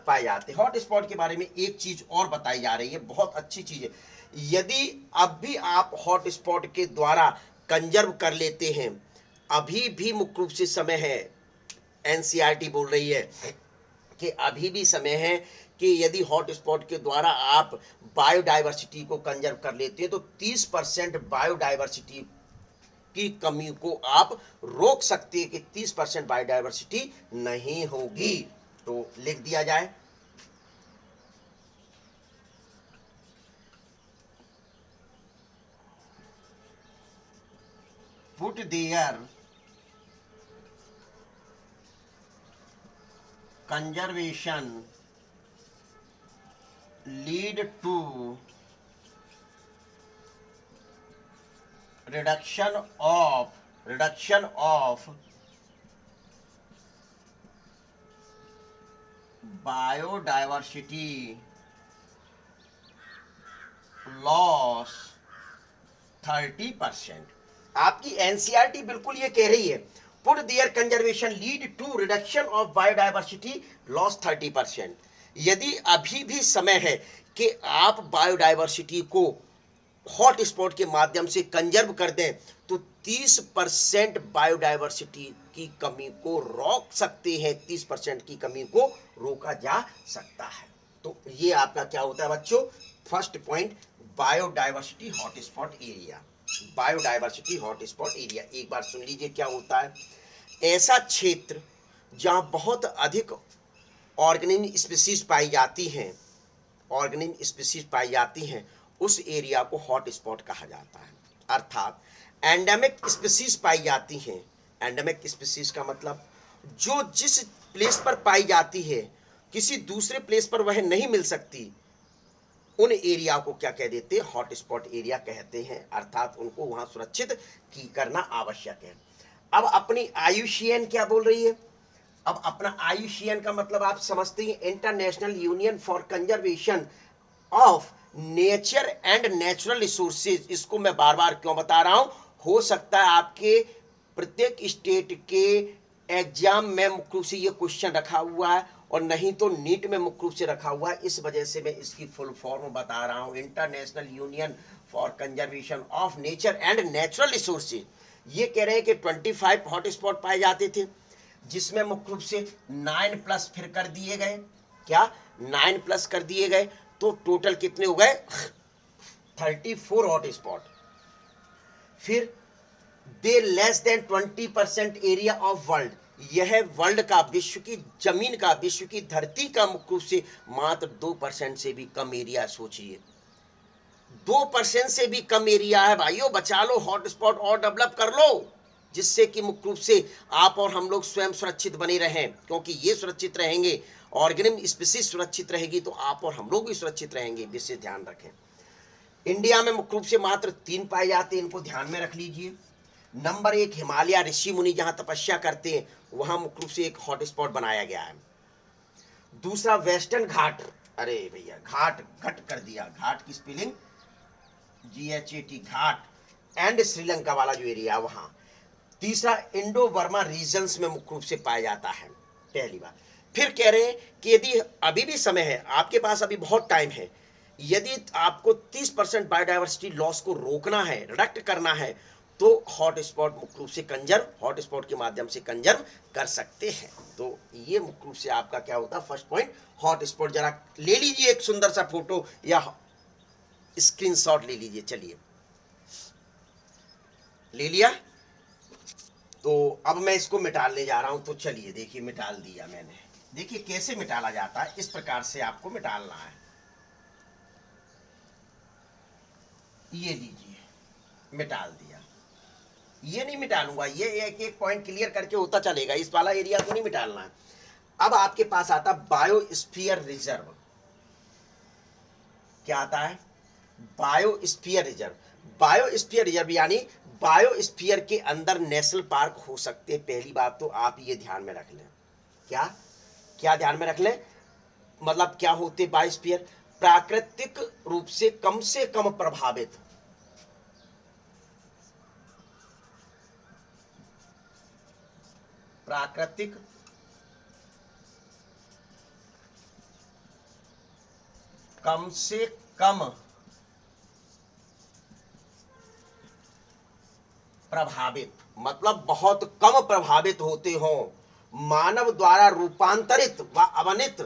पाए जाते हैं। हॉट स्पॉट के बारे में एक चीज और बताई जा रही है, बहुत अच्छी चीज है। यदि अब भी आप हॉट स्पॉट के द्वारा कंजर्व कर लेते हैं, अभी भी मुख्य रूप से समय है, NCERT बोल रही है कि अभी भी समय है कि यदि हॉटस्पॉट के द्वारा आप बायोडाइवर्सिटी को कंजर्व कर लेते हैं तो 30% बायोडाइवर्सिटी की कमी को आप रोक सकते हैं कि 30% बायोडाइवर्सिटी नहीं होगी। तो लिख दिया जाए, put their conservation lead to reduction of biodiversity loss 30%। आपकी एनसीईआरटी बिल्कुल ये कह रही है, put their conservation lead to reduction of biodiversity loss 30%। यदि अभी भी समय है कि आप बायोडाइवर्सिटी को हॉटस्पॉट के माध्यम से कंजर्व कर दें तो 30% बायोडाइवर्सिटी की कमी को रोक सकते हैं, 30% की कमी को रोका जा सकता है। तो ये आपका क्या होता है बच्चों, first point, biodiversity hotspot area. Biodiversity hotspot area एक बार सुन लीजिए क्या होता है। ऐसा क्षेत्र जहां बहुत अधिक ऑर्गेनिक स्पीसीज पाई जाती हैं, ऑर्गेनिक स्पीसीज पाई जाती हैं, उस एरिया को हॉटस्पॉट कहा जाता है। अर्थात एंडेमिक स्पीसीज पाई जाती हैं, एंडेमिक स्पीसीज का मतलब जो जिस प्लेस पर पाई जाती है किसी दूसरे प्लेस पर वह नहीं मिल सकती, उन एरिया को क्या कह देते हैं, हॉटस्पॉट एरिया कहते हैं। अर्थात उनको वहां सुरक्षित की करना आवश्यक है। अब अपनी आयुषीएन क्या बोल रही है, अब अपना आयुषीएन का मतलब आप समझते हैं, international union for conservation of nature and natural resources. इसको मैं बार बार क्यों बता रहा हूं, हो सकता है आपके प्रत्येक स्टेट के एग्जाम में मुख्य रूप से ये क्वेश्चन रखा हुआ है और नहीं तो नीट में मुख्य रूप से रखा हुआ है, इस वजह से मैं इसकी फुल फॉर्म बता रहा हूं, international union for conservation of nature and natural resources. ये कह रहे हैं कि 25 हॉटस्पॉट पाए जाते थे, जिसमें मुख्य रूप से 9+ फिर कर दिए गए, क्या 9+ कर दिए गए, तो टोटल कितने हो गए 34 हॉटस्पॉट। फिर the less than 20% area of world, यह वर्ल्ड का, विश्व की जमीन का, विश्व की धरती का मुख्य रूप से मात्र 2% से भी कम एरिया। सोचिए 2% से भी कम एरिया है भाइयों, बचा लो, हॉटस्पॉट और डेवलप कर लो, जिससे कि मुख्य रूप से आप और हम लोग स्वयं सुरक्षित बने रहें, क्योंकि ये सुरक्षित रहेंगे, ऑर्गेनिक स्पीसीज सुरक्षित रहेगी तो आप और हम लोग भी सुरक्षित रहेंगे, विशेष ध्यान रखें। इंडिया में मुख्य रूप से मात्र 3 पाए जाते हैं, इनको ध्यान में रख लीजिए। नंबर 1 हिमालय, ऋषि मुनि जहां तपस्या करते हैं वहां मुख्य रूप से एक हॉटस्पॉट बनाया गया है। दूसरा वेस्टर्न घाट, अरे भैया घाट घट कर दिया, घाट की spelling GHAT, Ghat, and Sri Lanka वाला जो एरिया वहां। तीसरा इंडो बर्मा रीजन्स में मुख्य रूप से पाया जाता है, पहली बात। फिर कह रहे हैं कि यदि अभी भी समय है, आपके पास अभी बहुत टाइम है, यदि आपको 30% बायोडाइवर्सिटी लॉस को रोकना है, रिडक्ट करना है, तो हॉटस्पॉट मुख्य रूप से कंजर्व, हॉटस्पॉट के माध्यम से कंजर्व कर सकते हैं। तो ये मुख्य रूप से आपका क्या होता है, फर्स्ट पॉइंट हॉटस्पॉट। जरा ले लीजिए एक सुंदर सा फोटो या स्क्रीनशॉट ले लीजिए, चलिए ले लिया। तो अब मैं इसको मिटाने जा रहा हूं, तो चलिए देखिए मिटाल दिया मैंने। देखिए कैसे मिटाला जाता है, इस प्रकार से आपको मिटालना है। ये लीजिए, मिटाल दिया। ये नहीं मिटालूंगा, ये एक एक पॉइंट क्लियर करके होता चलेगा, इस वाला एरिया को नहीं मिटालना है। अब आपके पास आता बायोस्फीयर रिजर्व। क्या आता है, बायोस्फीयर रिजर्व। बायोस्फीयर रिजर्व यानी बायोस्फीयर के अंदर नेशनल पार्क हो सकते हैं। पहली बात तो आप ये ध्यान में रख लें, क्या क्या ध्यान में रख लें, मतलब क्या होते बायोस्फीयर, प्राकृतिक रूप से कम प्रभावित, प्राकृतिक कम से कम प्रभावित, मतलब बहुत कम प्रभावित होते हो, मानव द्वारा रूपांतरित व अवनित,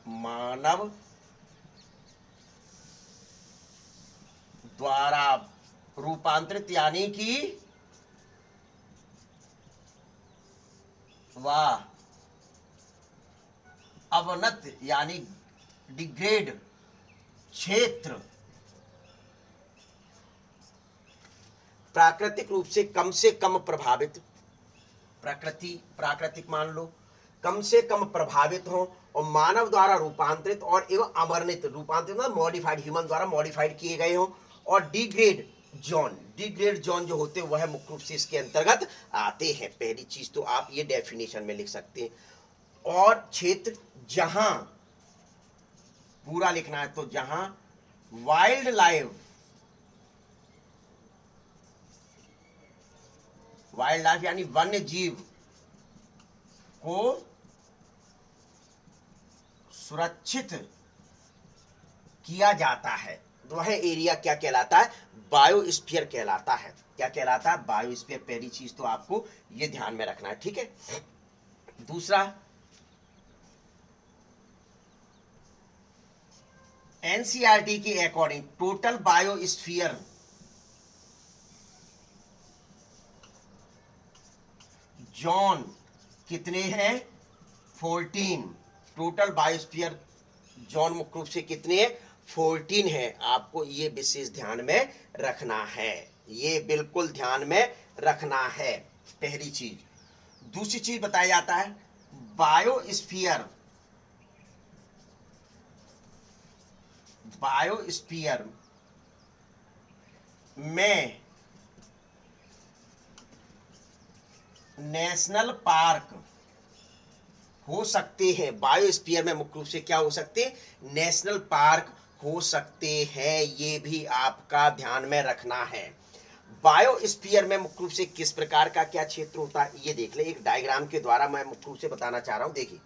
मानव द्वारा रूपांतरित यानी कि व अवनत यानी डिग्रेड क्षेत्र प्राकृतिक रूप से कम प्रभावित, प्राकृतिक मान लो, कम से कम प्रभावित हो और मानव द्वारा रूपांतरित और एवं अवर्णित, रूपांतरित मॉडिफाइड, ह्यूमन द्वारा मॉडिफाइड किए गए हो, और डिग्रेड जोन जो होते हैं वह मुख्य रूप से इसके अंतर्गत आते हैं। पहली चीज तो आप ये डेफिनेशन में लिख सकते हैं। और क्षेत्र जहां, पूरा लिखना है तो जहां वाइल्ड लाइफ यानी वन्य जीव को सुरक्षित किया जाता है, वह एरिया क्या कहलाता है? बायोस्फीयर कहलाता है। क्या कहलाता है? बायोस्फीयर। पहली चीज तो आपको ये ध्यान में रखना है, ठीक है। दूसरा, एनसीईआरटी के अकॉर्डिंग टोटल बायोस्फीयर जोन कितने हैं? 14। टोटल बायोस्फीयर जोन मुख्य रूप से कितने हैं? 14 है। आपको ये विशेष ध्यान में रखना है, ये बिल्कुल ध्यान में रखना है, पहली चीज। दूसरी चीज बताया जाता है बायोस्फीयर में नेशनल पार्क हो सकते हैं। बायोस्फीयर में मुख्य रूप से क्या हो सकते हैं? नेशनल पार्क हो सकते हैं, ये भी आपका ध्यान में रखना है। बायोस्फीयर में मुख्य रूप से किस प्रकार का क्या क्षेत्र होता है ये देख ले, एक डायग्राम के द्वारा मैं मुख्य रूप से बताना चाह रहा हूं। देखिए,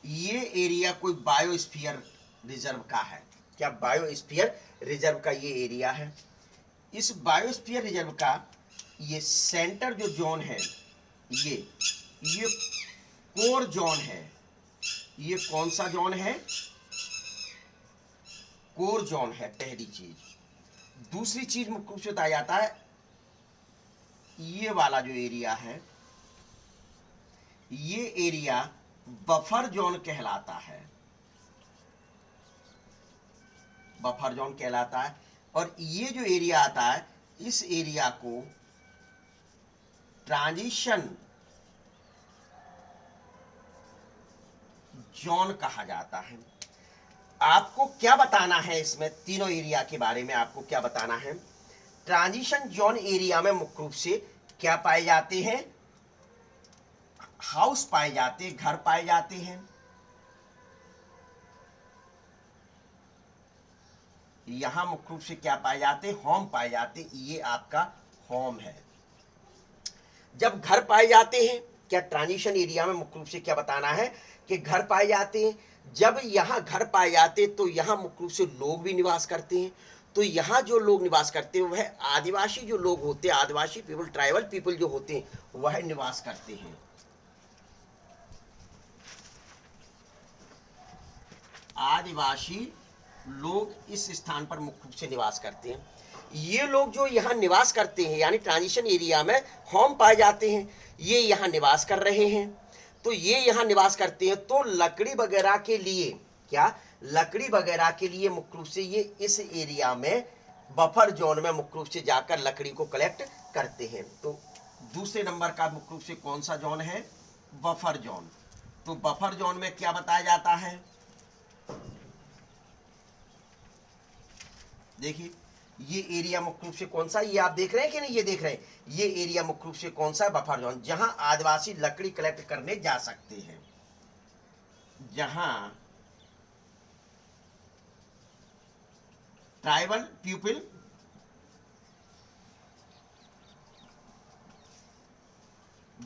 ये एरिया कोई बायोस्फीयर रिजर्व का है। क्या बायोस्फीयर रिजर्व का ये एरिया है? इस बायोस्फीयर रिजर्व का ये सेंटर जो जोन है, ये कोर जोन है। ये कौन सा जोन है? कोर जोन है, पहली चीज। दूसरी चीज मुख्य रूप से बताया जाता है, ये वाला जो एरिया है, ये एरिया बफर जोन कहलाता है, बफर जोन कहलाता है। और ये जो एरिया आता है, इस एरिया को ट्रांजिशन जोन कहा जाता है। आपको क्या बताना है इसमें? तीनों एरिया के बारे में आपको क्या बताना है? ट्रांजिशन जोन एरिया में मुख्य रूप से क्या पाए जाते हैं? हाउस पाए जाते हैं, घर पाए जाते हैं। यहां मुख्य रूप से क्या पाए जाते हैं? होम पाए जाते हैं। ये आपका होम है। जब घर पाए जाते हैं, क्या ट्रांजिशन एरिया में मुख्य रूप से क्या बताना है कि घर पाए जाते हैं। जब यहां घर पाए जाते हैं तो यहां मुख्य रूप से लोग भी निवास करते हैं। तो यहां जो लोग निवास करते हैं वह आदिवासी जो लोग होते हैं, आदिवासी पीपल, ट्राइबल पीपल जो होते हैं, वह निवास करते हैं। आदिवासी लोग इस स्थान पर मुख्य रूप से निवास करते हैं। ये लोग जो यहाँ निवास करते हैं, यानी ट्रांजिशन एरिया में होम पाए जाते हैं, ये यहाँ निवास कर रहे हैं। तो ये यहाँ निवास करते हैं, तो लकड़ी वगैरह के लिए, क्या लकड़ी वगैरह के लिए मुख्य रूप से ये इस एरिया में बफर जोन में मुख्य रूप से जाकर लकड़ी को कलेक्ट करते हैं। तो दूसरे नंबर का मुख्य रूप से कौन सा जोन है? Buffer zone. तो बफर जोन में क्या बताया जाता है? देखिए, ये एरिया मुख्य रूप से कौन सा, ये आप देख रहे हैं कि नहीं? ये देख रहे हैं, ये एरिया मुख्य रूप से कौन सा? बफर जोन, जहां आदिवासी लकड़ी कलेक्ट करने जा सकते हैं, जहां ट्राइबल पीपल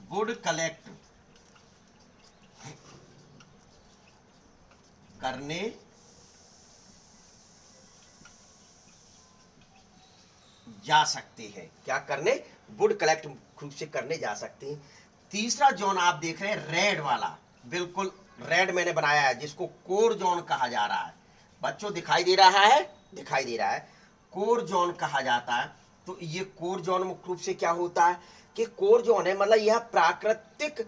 वुड कलेक्ट करने जा सकते हैं। क्या करने? वुड कलेक्ट रूप से करने जा सकते हैं। तीसरा जोन आप देख रहे हैं रेड वाला, बिल्कुल रेड मैंने बनाया है, जिसको कोर जोन कहा जा रहा है। बच्चों दिखाई दे रहा है? दिखाई दे रहा है। कोर जोन कहा जाता है। तो ये कोर जोन मुख्य रूप से क्या होता है कि कोर जोन है मतलब यह प्राकृतिक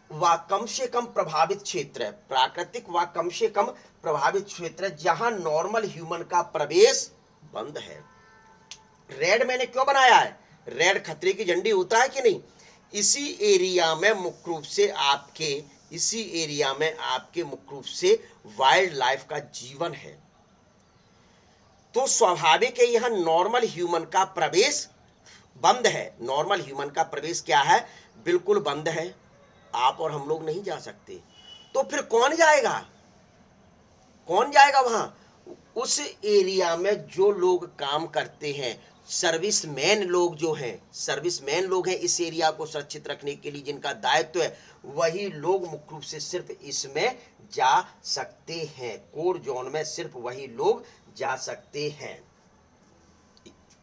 व कम से कम प्रभावित क्षेत्र है। प्राकृतिक व कम से कम प्रभावित क्षेत्र है जहां नॉर्मल ह्यूमन का प्रवेश बंद है। रेड मैंने क्यों बनाया है? रेड खतरे की झंडी होता है कि नहीं? इसी एरिया में मुख्य रूप से मुख्य रूप से वाइल्ड लाइफ का जीवन है। तो स्वाभाविक है यहां नॉर्मल ह्यूमन का प्रवेश बंद है। नॉर्मल ह्यूमन का प्रवेश क्या है? बिल्कुल बंद है। आप और हम लोग नहीं जा सकते। तो फिर कौन जाएगा? कौन जाएगा वहां? उस एरिया में जो लोग काम करते हैं, सर्विसमैन लोग जो हैं, सर्विसमैन लोग हैं इस एरिया को सुरक्षित रखने के लिए, जिनका दायित्व है, वही लोग मुख्य रूप से सिर्फ इसमें जा सकते हैं। कोर जोन में सिर्फ वही लोग जा सकते हैं।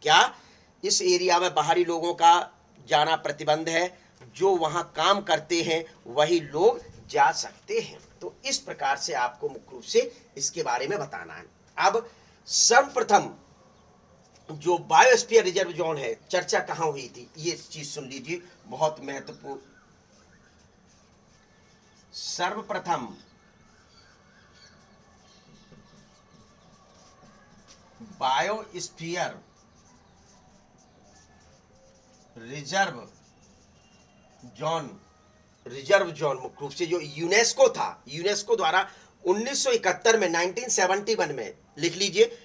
क्या? इस एरिया में बाहरी लोगों का जाना प्रतिबंध है। जो वहां काम करते हैं वही लोग जा सकते हैं। तो इस प्रकार से आपको मुख्य रूप से इसके बारे में बताना है। अब सर्वप्रथम जो बायोस्फीयर रिजर्व जोन है, चर्चा कहां हुई थी, ये चीज सुन लीजिए, बहुत महत्वपूर्ण। सर्वप्रथम बायोस्फीयर रिजर्व जोन मुख्य रूप से जो यूनेस्को था, यूनेस्को द्वारा 1971 में, 1971 में, लिख लीजिए,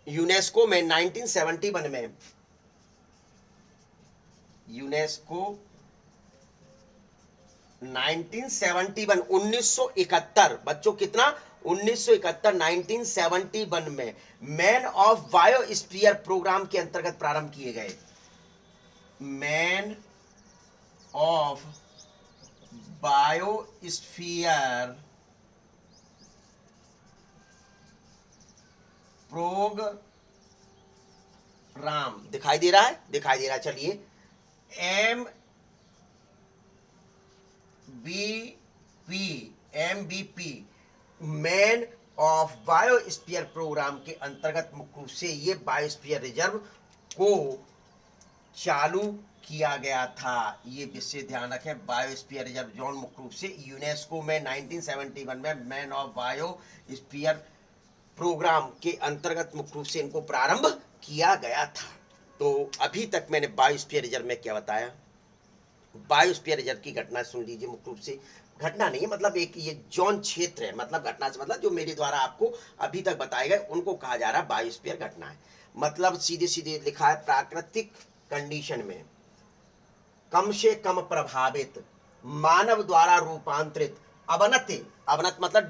यूनेस्को में 1971 में, यूनेस्को 1971, 1971, बच्चों कितना? 1971, 1971 में मैन ऑफ बायोस्फीयर प्रोग्राम के अंतर्गत प्रारंभ किए गए। मैन ऑफ बायोस्फीयर प्रोग्राम, दिखाई दे रहा है? दिखाई दे रहा है। चलिए, MBP man of biosphere programme के अंतर्गत मुख्य रूप से ये बायोस्फीयर रिजर्व को चालू किया गया था। ये विशेष ध्यान रखें, बायोस्फीयर रिजर्व जोन मुख्य रूप से यूनेस्को में 1971 में मैन ऑफ बायोस्फीयर प्रोग्राम के अंतर्गत मुख्य रूप से इनको प्रारंभ किया गया था। तो अभी तक मैंने बायोस्फीयर रिजर्व में क्या बताया? बायोस्फीयर रिजर्व की घटना सुन लीजिए। मुख्य रूप से घटना नहीं है, मतलब एक ये जोन क्षेत्र है, मतलब घटना से मतलब जो मेरे द्वारा आपको अभी तक बताए गए उनको कहा जा रहा है बायोस्फीयर घटना है। मतलब सीधे सीधे लिखा है, प्राकृतिक कंडीशन में कम से कम प्रभावित, मानव द्वारा रूपांतरित, अवनत मतलब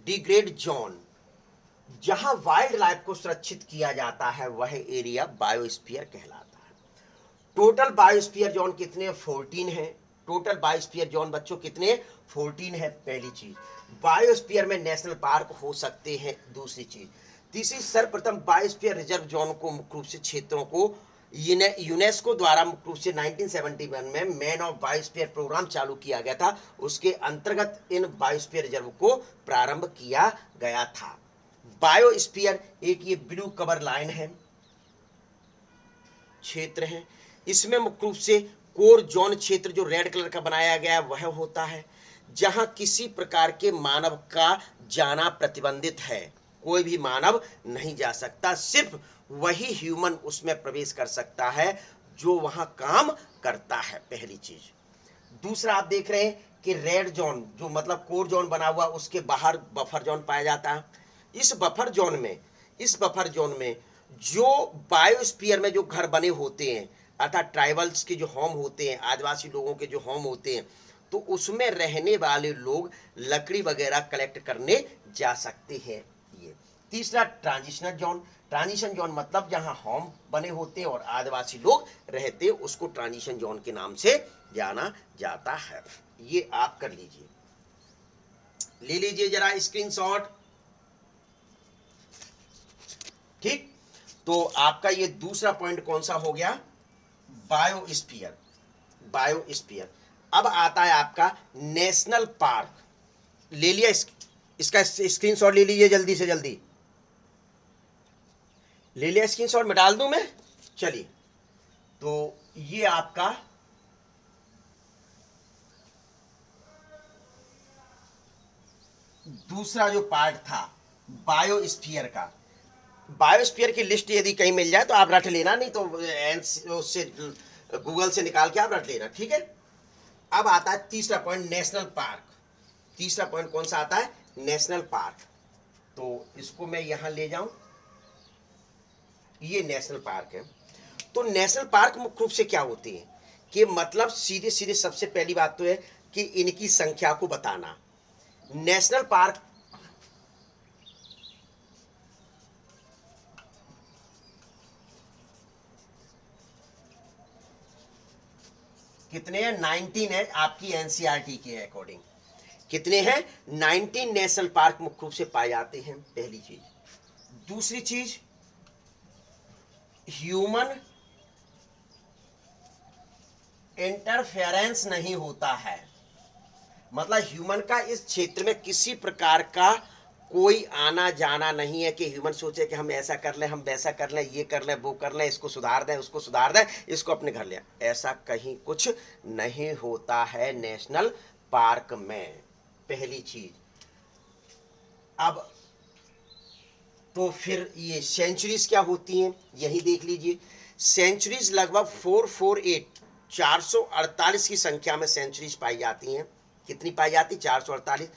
डिग्रेड जोन, जहां वाइल्ड लाइफ को सुरक्षित किया जाता है, वह एरिया बायोस्फीयर कहलाता है। टोटल बायोस्फीयर जोन कितने? 14 है। टोटल बायोस्फीयर जोन बच्चों कितने? 14 है। पहली चीज, बायोस्फीयर में नेशनल पार्क हो सकते हैं। दूसरी चीज, तीसरी, सर्वप्रथम बायोस्फीयर रिजर्व जोन को मुख्य रूप से क्षेत्रों को यूनेस्को द्वारा मुख्य रूप से 1971 में मैन ऑफ बायोस्फीयर प्रोग्राम चालू किया गया था। उसके अंतर्गत इन बायोस्फीयर रिजर्व को प्रारंभ किया गया था। बायोस्फीयर एक ये ब्लू कवर लाइन है, क्षेत्र है। इसमें मुख्य रूप से कोर जोन क्षेत्र जो रेड कलर का बनाया गया है वह होता है, जहां किसी प्रकार के मानव का जाना प्रतिबंधित है। कोई भी मानव नहीं जा सकता, सिर्फ वही ह्यूमन उसमें प्रवेश कर सकता है जो वहां काम करता है। पहली चीज। दूसरा, आप देख रहे हैं कि रेड जोन जो मतलब कोर जोन बना हुआ, उसके बाहर बफर जोन पाया जाता है। इस बफर जोन में जो बायोस्फीयर में जो घर बने होते हैं, अर्थात ट्राइबल्स के जो होम होते हैं, आदिवासी लोगों के जो होम होते हैं, तो उसमें रहने वाले लोग लकड़ी वगैरह कलेक्ट करने जा सकते हैं। ये तीसरा, ट्रांजिशन जोन मतलब जहां होम बने होते हैं और आदिवासी लोग रहते हैं, उसको ट्रांजिशन जोन के नाम से जाना जाता है। ये आप कर लीजिए, ले लीजिए जरा स्क्रीनशॉट। ठीक। तो आपका ये दूसरा पॉइंट कौन सा हो गया, बायोस्फीयर। बायोस्फीयर। अब आता है आपका नेशनल पार्क। ले लिया इसका स्क्रीनशॉट ले लीजिए जल्दी से जल्दी। ले लिया स्क्रीनशॉट में डाल दूं मैं, चलिए। तो ये आपका दूसरा जो पार्ट था बायोस्फीयर का। बायोस्फीयर की लिस्ट यदि कहीं मिल जाए तो आप रट लेना, नहीं तो उससे गूगल से निकाल के आप रट लेना, ठीक है। अब आता है तीसरा पॉइंट, नेशनल पार्क। तीसरा पॉइंट कौन सा आता है, नेशनल पार्क। तो इसको मैं यहां ले जाऊं, ये नेशनल पार्क है। तो नेशनल पार्क मुख्य रूप से क्या होती है कि मतलब सीधे सीधे सबसे पहली बात तो है कि इनकी संख्या को बताना। नेशनल पार्क कितने हैं, 19 है आपकी एनसीईआरटी के अकॉर्डिंग। कितने हैं, 19 नेशनल पार्क मुख्य रूप से पाए जाते हैं, पहली चीज। दूसरी चीज, ह्यूमन इंटरफेरेंस नहीं होता है। मतलब ह्यूमन का इस क्षेत्र में किसी प्रकार का कोई आना जाना नहीं है कि ह्यूमन सोचे कि हम ऐसा कर लें, हम वैसा कर लें, ये कर लें, वो कर लें, इसको सुधार दें, उसको सुधार दें, इसको अपने घर ले। ऐसा कहीं कुछ नहीं होता है नेशनल पार्क में, पहली चीज। अब तो फिर ये सेंचुरीज क्या होती हैं, यही देख लीजिए। सेंचुरीज लगभग 448 की संख्या में सेंचुरीज पाई जाती हैं। कितनी पाई जाती, 448।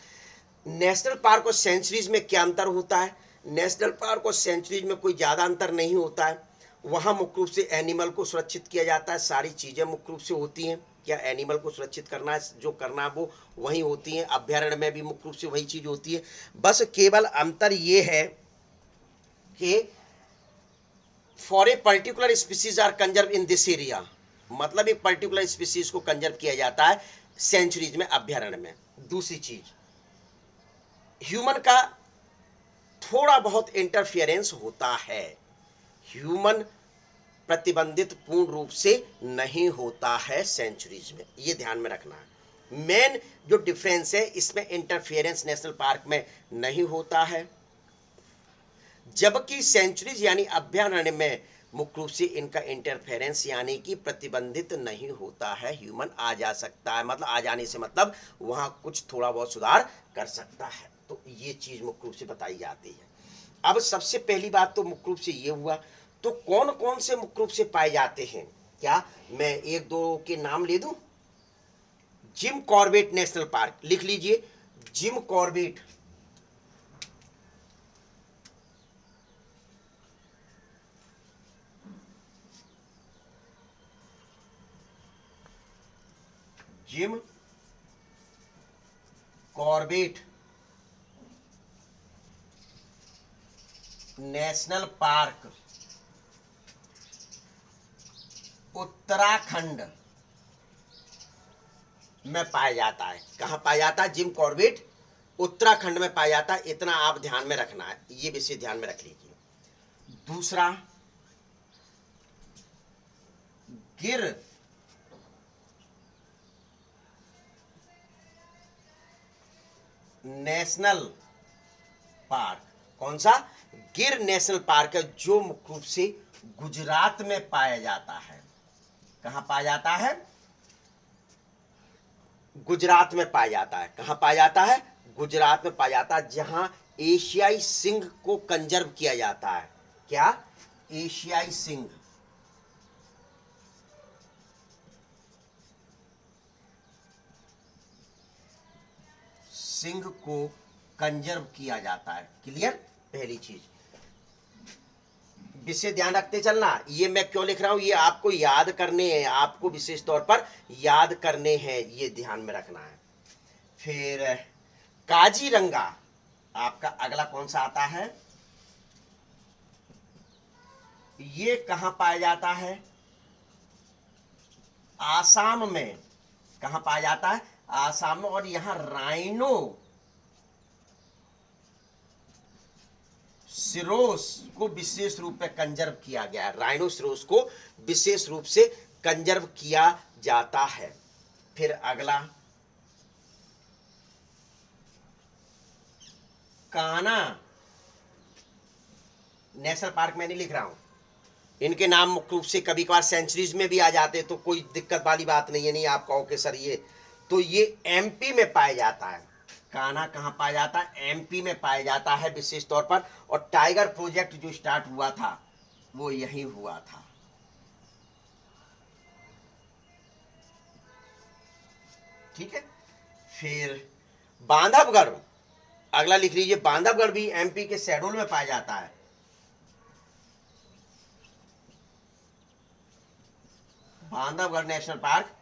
नेशनल पार्क और सेंचुरीज में क्या अंतर होता है, नेशनल पार्क और सेंचुरीज में कोई ज्यादा अंतर नहीं होता है। वहां मुख्य रूप से एनिमल को सुरक्षित किया जाता है, सारी चीजें मुख्य रूप से होती हैं। क्या एनिमल को सुरक्षित करना है, जो करना है वो वही होती है। अभ्यारण्य में भी मुख्य रूप से वही चीज होती है। बस केवल अंतर ये है कि for a particular species are conserve in this area, मतलब एक पर्टिकुलर स्पीसीज को कंजर्व किया जाता है सेंचुरीज में, अभ्यारण्य में। दूसरी चीज, ह्यूमन का थोड़ा बहुत इंटरफियरेंस होता है, ह्यूमन प्रतिबंधित पूर्ण रूप से नहीं होता है सेंचुरीज में, ये ध्यान में रखना है। मेन जो डिफरेंस है इसमें, इंटरफियरेंस नेशनल पार्क में नहीं होता है, जबकि सेंचुरीज यानी अभ्यारण्य में मुख्य रूप से इनका इंटरफेरेंस यानी कि प्रतिबंधित नहीं होता है। ह्यूमन आ जा सकता है, मतलब आ जाने से मतलब वहां कुछ थोड़ा बहुत सुधार कर सकता है। तो ये चीज मुख्य रूप से बताई जाती है। अब सबसे पहली बात तो मुख्य रूप से ये हुआ, तो कौन कौन से मुख्य रूप से पाए जाते हैं, क्या मैं एक दो के नाम ले दूं। जिम कॉर्बेट नेशनल पार्क, लिख लीजिए, Jim Corbett. Jim Corbett national park Uttarakhand में पाया जाता है। कहां पाया जाता है, जिम कॉर्बेट उत्तराखंड में पाया जाता है। इतना आप ध्यान में रखना है, ये विषय ध्यान में रख लीजिए। दूसरा, गिर नेशनल पार्क, कौन सा, गिर नेशनल पार्क है, जो मुख्य रूप से गुजरात में पाया जाता है। कहां पाया जाता है, गुजरात में पाया जाता है। कहां पाया जाता है, गुजरात में पाया जाता है, जहां एशियाई सिंह को कंजर्व किया जाता है। क्या, एशियाई सिंह, सिंह को कंजर्व किया जाता है। क्लियर, पहली चीज विषय ध्यान रखते चलना। ये मैं क्यों लिख रहा हूं, ये आपको याद करने हैं, आपको विशेष तौर पर याद करने हैं, ये ध्यान में रखना है। फिर काजीरंगा आपका अगला कौन सा आता है, ये कहां पाया जाता है, आसाम में। कहां पाया जाता है, आसाम में। और यहां राइनो सिरोस को विशेष रूप में कंजर्व किया गया है, राइनोसिरोस को विशेष रूप से कंजर्व किया जाता है। फिर अगला कान्हा नेशनल पार्क में नहीं लिख रहा हूं, इनके नाम मुख्य रूप से कभी कभार सेंचुरीज में भी आ जाते हैं, तो कोई दिक्कत वाली बात नहीं है। नहीं आप कहो कि सर ये तो ये एमपी में पाया जाता है। कान्हा कहाँ पाया जाता है? एमपी में पाया जाता है विशेष तौर पर। और टाइगर प्रोजेक्ट जो स्टार्ट हुआ था वो यही हुआ था। ठीक है। फिर बांधवगढ़, अगला लिख लीजिए, बांधवगढ़ भी एमपी के शहडोल में पाया जाता है। बांधवगढ़ नेशनल पार्क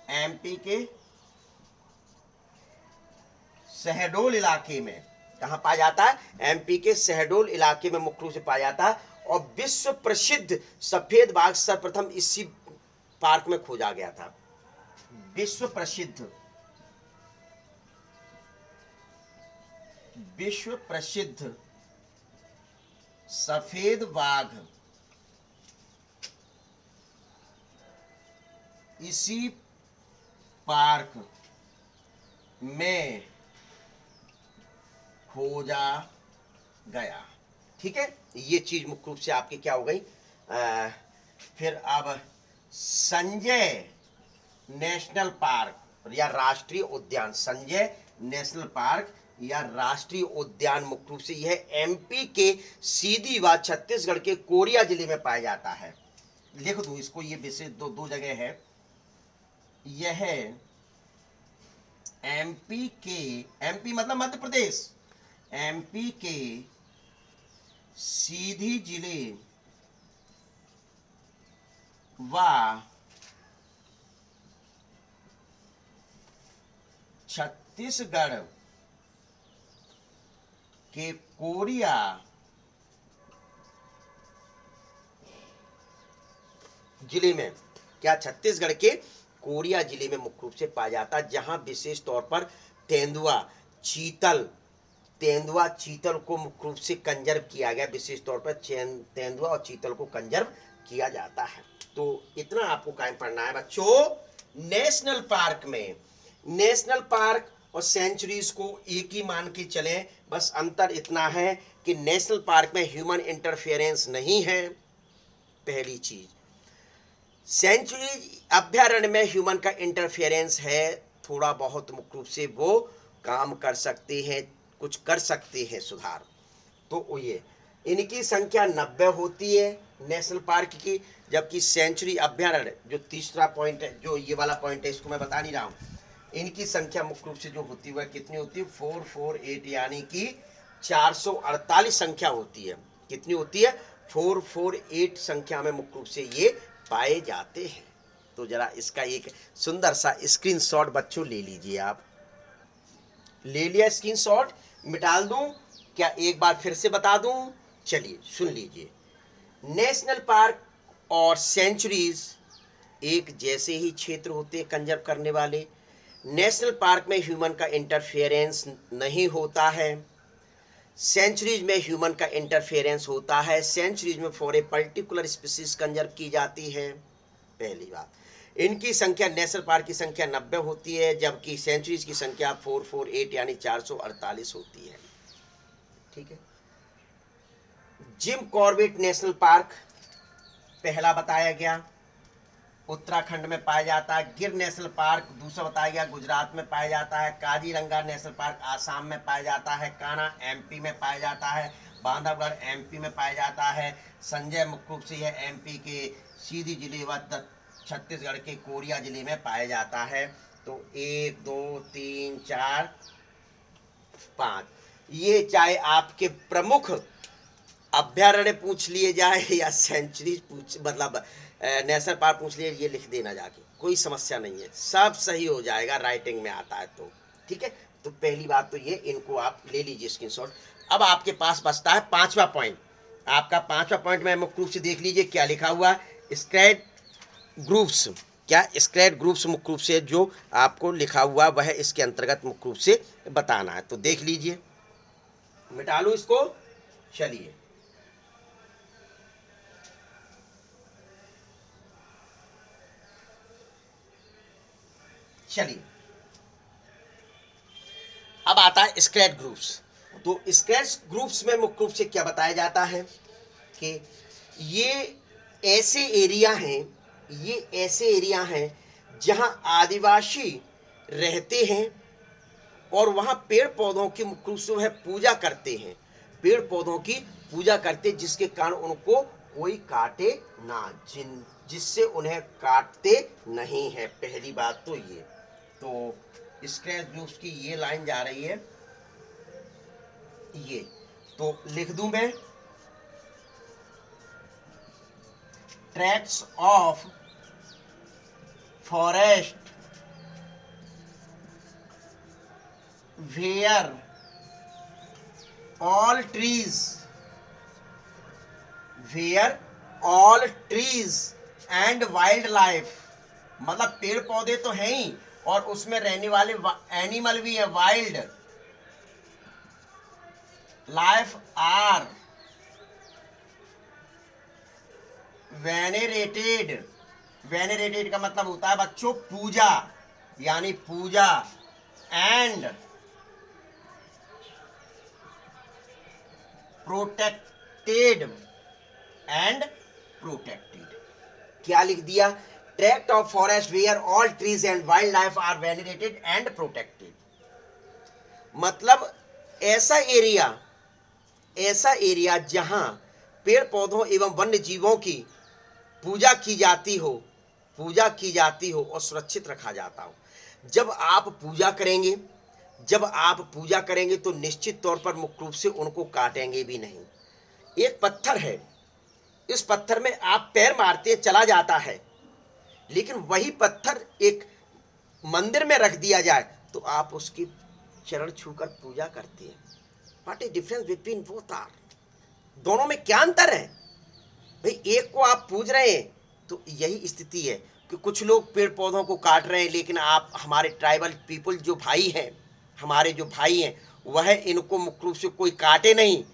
एमपी के शहडोल इलाके में कहां पाया जाता है? एमपी के शहडोल इलाके में मुख्य रूप से पाया जाता है। और विश्व प्रसिद्ध सफेद बाघ सर्वप्रथम इसी पार्क में खोजा गया था। विश्व प्रसिद्ध सफेद बाघ इसी पार्क में खोजा गया। ठीक है, ये चीज मुख्य रूप से आपकी क्या हो गई। फिर अब संजय नेशनल पार्क या राष्ट्रीय उद्यान, संजय नेशनल पार्क या राष्ट्रीय उद्यान मुख्य रूप से यह एमपी के सीधी व छत्तीसगढ़ के कोरिया जिले में पाया जाता है। लिख दो इसको, ये विशेष दो जगह है। यह एमपी मतलब मध्य प्रदेश, एमपी के सीधी जिले व छत्तीसगढ़ के कोरिया जिले में, क्या छत्तीसगढ़ के कोरिया जिले में मुख्य रूप से पाया जाता है, जहां विशेष तौर पर तेंदुआ चीतल को मुख्य रूप से कंजर्व किया गया। विशेष तौर पर तेंदुआ और चीतल को कंजर्व किया जाता है। तो इतना आपको कायम पढ़ना है बच्चों। नेशनल पार्क में, नेशनल पार्क और सेंचुरीज को एक ही मान के चले, बस अंतर इतना है कि नेशनल पार्क में ह्यूमन इंटरफेरेंस नहीं है, पहली चीज। सेंचुरी अभ्यारण्य में ह्यूमन का इंटरफेरेंस है, थोड़ा बहुत मुख्य रूप से वो काम कर सकते हैं, कुछ कर सकते हैं सुधार। तो ये इनकी संख्या 90 होती है नेशनल पार्क की, जबकि सेंचुरी अभ्यारण्य जो तीसरा पॉइंट है, जो ये वाला पॉइंट है, इसको मैं बता नहीं रहा हूँ, इनकी संख्या मुख्य रूप से जो होती है कितनी होती है? 448, यानी कि 448 संख्या होती है। कितनी होती है? 448 संख्या में मुख्य रूप से ये पाए जाते हैं। तो जरा इसका एक सुंदर सा स्क्रीनशॉट बच्चों ले लीजिए। आप ले लिया स्क्रीनशॉट? मिटा दूं क्या? एक बार फिर से बता दूं? चलिए सुन लीजिए। नेशनल पार्क और सेंचुरीज एक जैसे ही क्षेत्र होते हैं कंजर्व करने वाले। नेशनल पार्क में ह्यूमन का इंटरफेरेंस नहीं होता है, सेंचुरीज में ह्यूमन का इंटरफेरेंस होता है। सेंचुरीज में for a particular species conserve की जाती है, पहली बात। इनकी संख्या, नेशनल पार्क की संख्या 90 होती है, जबकि सेंचुरीज की संख्या 448 यानी 448 होती है। ठीक है। जिम कॉर्बेट नेशनल पार्क पहला बताया गया, उत्तराखंड में पाया जाता है। गिर नेशनल पार्क दूसरा बताया गया, गुजरात में पाया जाता है। काजीरंगा नेशनल पार्क आसाम में पाया जाता है। कान्हा एमपी में पाया जाता है। बांधवगढ़ एमपी में पाया जाता है। संजय मुख्य रूप से यह एमपी के सीधी जिले व छत्तीसगढ़ के कोरिया जिले में पाया जाता है। तो 1 2 3 4 5, ये चाहे आपके प्रमुख अभ्यारण्य पूछ लिए जाए या सेंचुरी मतलब नेशनल पार्क पूछ लिए, ये लिख देना जाके, कोई समस्या नहीं है, सब सही हो जाएगा, राइटिंग में आता है तो। ठीक है। तो पहली बात तो ये, इनको आप ले लीजिए स्क्रीनशॉट। अब आपके पास बचता है पांचवा पॉइंट। आपका पांचवा पॉइंट में मुख्य रूप से देख लीजिए क्या लिखा हुआ है। स्क्रेड ग्रुप्स, क्या स्क्रेड ग्रुप्स मुख्य रूप से जो आपको लिखा हुआ वह है इसके अंतर्गत मुख्य रूप से बताना है। तो देख लीजिए, मिटा लूं इसको? चलिए चलिए अब आता है स्क्रैच ग्रुप्स। तो स्क्रैच ग्रुप्स में मुख्य रूप से क्या बताया जाता है कि ये ऐसे एरिया हैं, ये ऐसे एरिया हैं जहां आदिवासी रहते हैं और वहां पेड़ पौधों की मुख्य रूप से वह पूजा करते हैं, पेड़ पौधों की पूजा करते, जिसके कारण उनको कोई काटे ना, जिससे उन्हें काटते नहीं है। पहली बात तो ये। तो स्क्रैच ग्रुप्स की ये लाइन जा रही है, ये तो लिख दूं मैं, tracts of forest where all trees, where all trees and wild life, मतलब पेड़ पौधे तो हैं ही और उसमें रहने वाले एनिमल भी है, wildlife are venerated. Venerated का मतलब होता है बच्चों पूजा, यानी पूजा, एंड प्रोटेक्टेड, एंड प्रोटेक्टेड। क्या लिख दिया? Tract of forest where all trees and wild life are venerated and protected. मतलब ऐसा एरिया जहां पेड़ पौधों एवं वन्य जीवों की पूजा की जाती हो, पूजा की जाती हो और सुरक्षित रखा जाता हो। जब आप पूजा करेंगे, जब आप पूजा करेंगे तो निश्चित तौर पर मुख्य रूप से उनको काटेंगे भी नहीं। एक पत्थर है, इस पत्थर में आप पैर मारते चला जाता है, लेकिन वही पत्थर एक मंदिर में रख दिया जाए तो आप उसकी चरण छूकर पूजा करते हैं। What is difference between both are? दोनों में क्या अंतर है भाई? एक को आप पूज रहे हैं तो यही स्थिति है कि कुछ लोग पेड़ पौधों को काट रहे हैं, लेकिन आप हमारे ट्राइबल पीपल जो भाई हैं, हमारे जो भाई हैं, वह इनको मुख्य रूप से कोई काटे नहीं,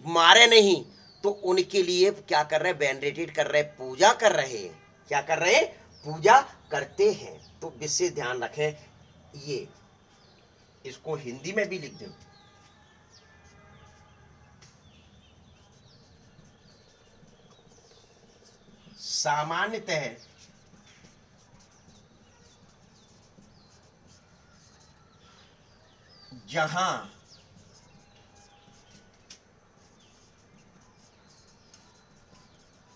मारे नहीं, तो उनके लिए क्या कर रहे हैं? वेनरेटेड कर रहे हैं, पूजा कर रहे हैं। क्या कर रहे हैं? पूजा करते हैं। तो विशेष ध्यान रखें, ये इसको हिंदी में भी लिख दें। सामान्यतः जहां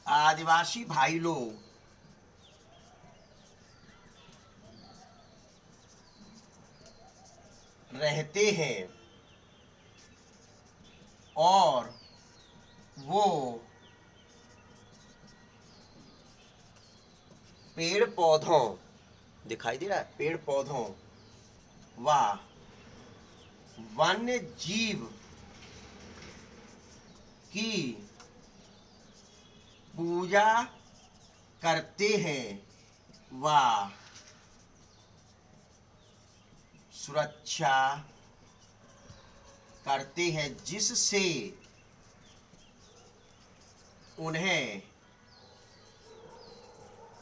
आदिवासी भाई लोग रहते हैं और वो पेड़ पौधों, दिखाई दे रहा है, पेड़ पौधों व वन्य जीव की पूजा करते हैं व सुरक्षा करते हैं, जिससे उन्हें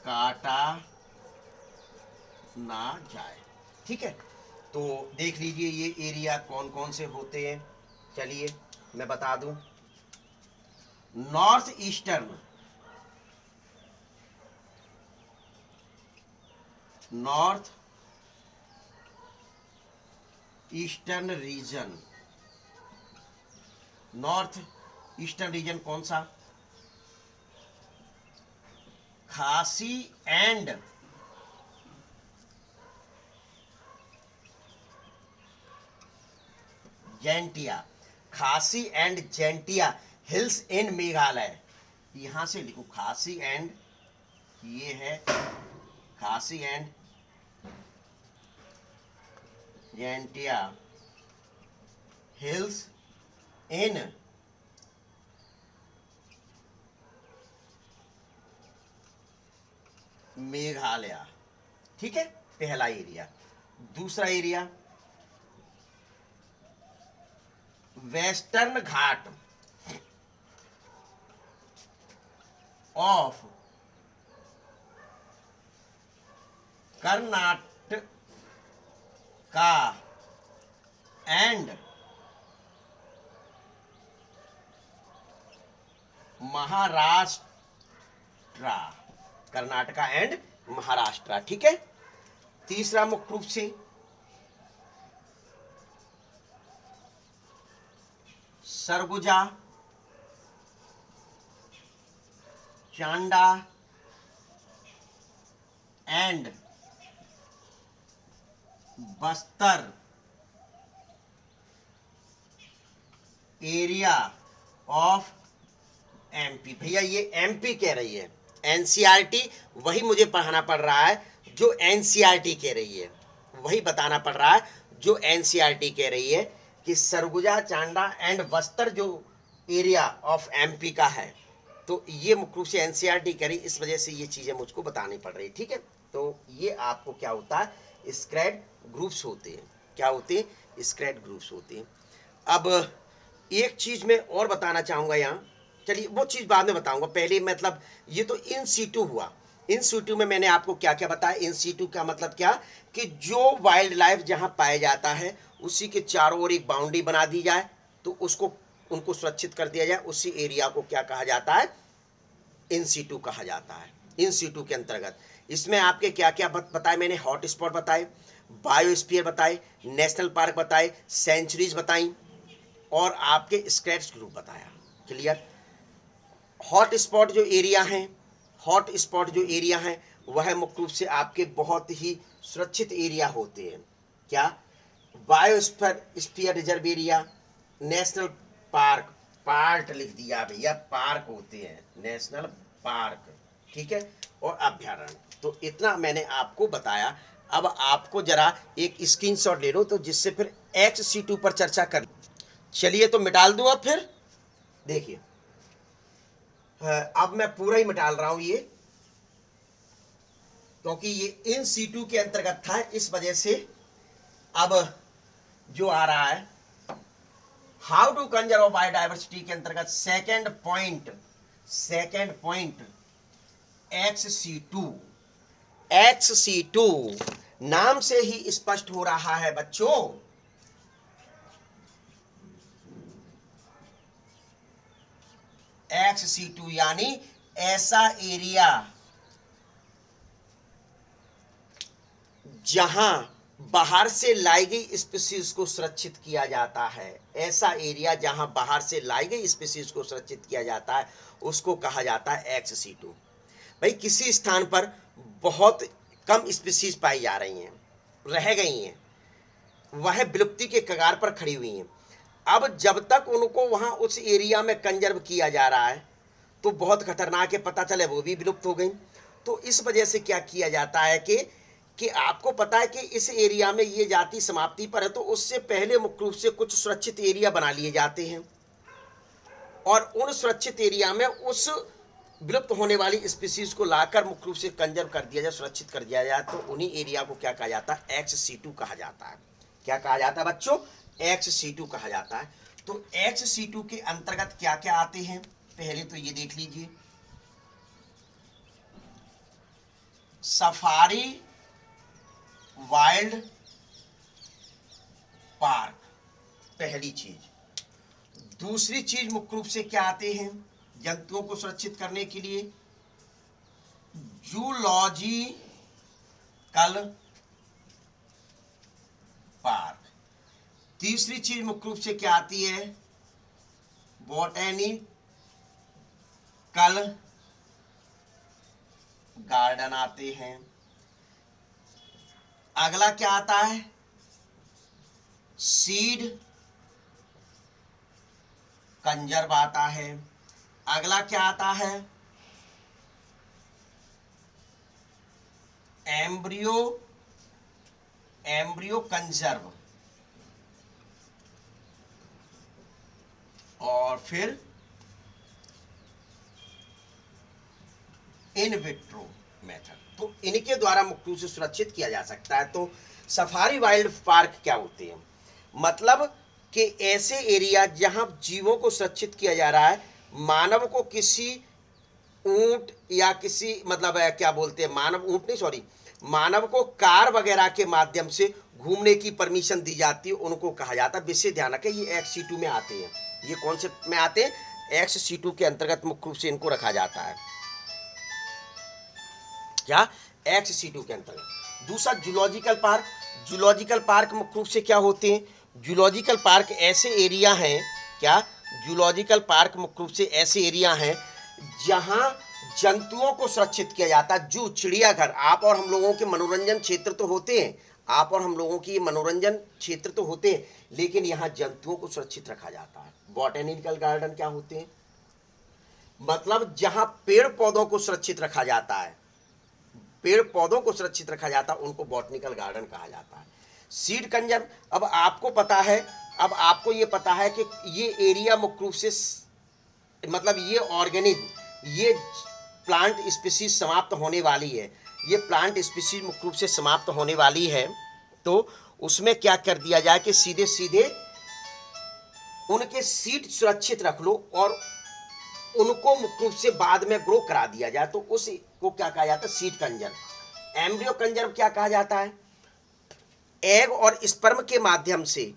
काटा ना जाए। ठीक है, तो देख लीजिए ये एरिया कौन कौन से होते हैं। चलिए मैं बता दूं, north eastern, north eastern region, north eastern region कौन सा? Khasi and Jaintia, Khasi and Jaintia hills in Meghalaya. यहां से लिखो खासी एंड, ये है Khasi and Jaintia hills in Meghalaya. ठीक है, पहला एरिया। दूसरा area western Ghat, of Karnataka and Maharashtra, Karnataka and Maharashtra, ठीक है। तीसरा मुख्य रूप से Surguja, Chanda and Bastar area of MP. भैया ये एमपी कह रही है, एनसीईआरटी वही मुझे पढ़ाना पड़ रहा है जो एनसीईआरटी कह रही है, वही बताना पड़ रहा है जो एनसीईआरटी कह रही है कि सरगुजा, चांडा एंड बस्तर जो एरिया ऑफ एमपी का है, तो ये मुख्य रूप से एनसीईआरटी करी, इस वजह से ये चीजें मुझको बतानी पड़ रही, ठीक है। तो ये आपको क्या होता है, स्क्रेड ग्रुप्स होते हैं। क्या होते हैं? स्क्रेड ग्रुप्स होते हैं। अब एक चीज मैं और बताना चाहूंगा यहाँ, चलिए वो चीज बाद में बताऊंगा, पहले मतलब ये तो इन सीटू हुआ। इन सीटू में मैंने आपको क्या क्या बताया। इन सीटू का मतलब क्या कि जो वाइल्ड लाइफ जहां पाया जाता है उसी के चारों ओर एक बाउंड्री बना दी जाए, तो उसको उनको सुरक्षित कर दिया जाए, उसी एरिया को क्या कहा जाता है, इन सीटू कहा जाता है। इन सीटू के अंतर्गत इसमें आपके क्या क्या बताए मैंने, हॉट स्पॉट बताए, बायोस्फीयर बताए, नेशनल पार्क बताए, सेंचुरीज बताई और आपके स्क्रेच ग्रुप बताया। क्लियर? हॉट स्पॉट जो एरिया हैं, हॉट स्पॉट जो एरिया हैं वह मुख्य रूप से आपके बहुत ही सुरक्षित एरिया होते हैं। क्या? Biosphere reserve area, national park, part लिख दिया भैया, पार्क होते हैं, नेशनल पार्क, ठीक है, और अभ्यारण्य। तो इतना मैंने आपको बताया। अब आपको जरा एक स्क्रीनशॉट ले लो, तो जिससे फिर XC2 पर चर्चा कर। चलिए तो मिटाल दूं अब फिर, देखिए अब मैं पूरा ही मिटाल रहा हूं ये, क्योंकि ये इन C2 के अंतर्गत था, इस वजह से अब जो आ रहा है हाउ टू कंजर्व बायोडायवर्सिटी के अंतर्गत सेकेंड पॉइंट XC2। XC2 नाम से ही स्पष्ट हो रहा है बच्चों, XC2 यानी ऐसा एरिया जहां बाहर से लाई गई स्पीसीज को सुरक्षित किया जाता है। ऐसा एरिया जहां बाहर से लाई गई स्पीसीज को सुरक्षित किया जाता है उसको कहा जाता है XC2। भाई किसी स्थान पर बहुत कम स्पीसीज पाई जा रही हैं, रह गई हैं, वह विलुप्ति के कगार पर खड़ी हुई हैं। अब जब तक उनको वहां उस एरिया में कंजर्व किया जा रहा है तो बहुत खतरनाक है, पता चले वो भी विलुप्त हो गई। तो इस वजह से क्या किया जाता है कि आपको पता है कि इस एरिया में ये जाति समाप्ति पर है, तो उससे पहले मुख्य रूप से कुछ सुरक्षित एरिया बना लिए जाते हैं और उन सुरक्षित एरिया में उस विलुप्त होने वाली स्पीसीज को लाकर मुख्य रूप से कंजर्व कर दिया जाए, सुरक्षित कर दिया जाए। तो उन्हीं एरिया को क्या कहा जाता है, XC2 कहा जाता है। क्या कहा जाता है बच्चों, XC2 कहा जाता है। तो XC2 के अंतर्गत क्या क्या आते हैं, पहले तो ये देख लीजिए, सफारी वाइल्ड पार्क, पहली चीज। दूसरी चीज मुख्य रूप से क्या आते हैं जंतुओं को सुरक्षित करने के लिए, जूलॉजिकल पार्क। तीसरी चीज मुख्य रूप से क्या आती है, बॉटेनिकल गार्डन आते हैं। अगला क्या आता है, सीड कंजर्व आता है। अगला क्या आता है, एम्ब्रियो कंजर्व, और फिर इन विट्रो मेथड। तो इनके द्वारा मुख्य रूप से सुरक्षित किया जा सकता है। तो सफारी वाइल्ड पार्क क्या होते हैं, मतलब कि ऐसे एरिया जहां जीवों को सुरक्षित किया जा रहा है, मानव को किसी ऊंट या किसी मतलब क्या बोलते हैं, मानव ऊंट नहीं, सॉरी, मानव को कार वगैरह के माध्यम से घूमने की परमिशन दी जाती है, उनको कहा जाता है। विशेष ध्यान रखें, ये XC2 में आते हैं, ये कॉन्सेप्ट में आते हैं, XC2 के अंतर्गत मुख्य रूप से इनको रखा जाता है। क्या? XC2 के अंतर्गत। दूसरा जूलॉजिकल पार्क। जूलॉजिकल पार्क मुख्य रूप से क्या होते हैं? जूलॉजिकल पार्क ऐसे एरिया हैं, क्या? जूलॉजिकल पार्क मुख्य रूप से ऐसे एरिया हैं जहां जंतुओं को सुरक्षित किया जाता है। जू, चिड़ियाघर, आप और हम लोगों के मनोरंजन क्षेत्र तो होते हैं, आप और हम लोगों की मनोरंजन क्षेत्र तो होते हैं, लेकिन यहाँ जंतुओं को सुरक्षित रखा जाता है। बॉटेनिकल गार्डन क्या होते हैं? मतलब जहां पेड़ पौधों को सुरक्षित रखा जाता है, पेड़ पौधों को सुरक्षित रखा जाता है, उनको बॉटनिकल गार्डन कहा जाता है। सीड कंजर्व, अब आपको पता है, अब आपको ये पता है कि ये एरिया मुख्य रूप से मतलब ये ऑर्गेनिज्म, ये प्लांट स्पीसीज समाप्त होने वाली है, ये प्लांट स्पीसीज मुख्य रूप से समाप्त होने वाली है, तो उसमें क्या कर दिया जाए कि सीधे सीधे उनके सीड सुरक्षित रख लो और उनको मुख्य रूप से बाद में ग्रो करा दिया जाए, तो उस को क्या कहा जाता है? Seed conserve. एम्ब्रियो कंजर्व क्या कहा जाता है? एग और स्पर्म के माध्यम से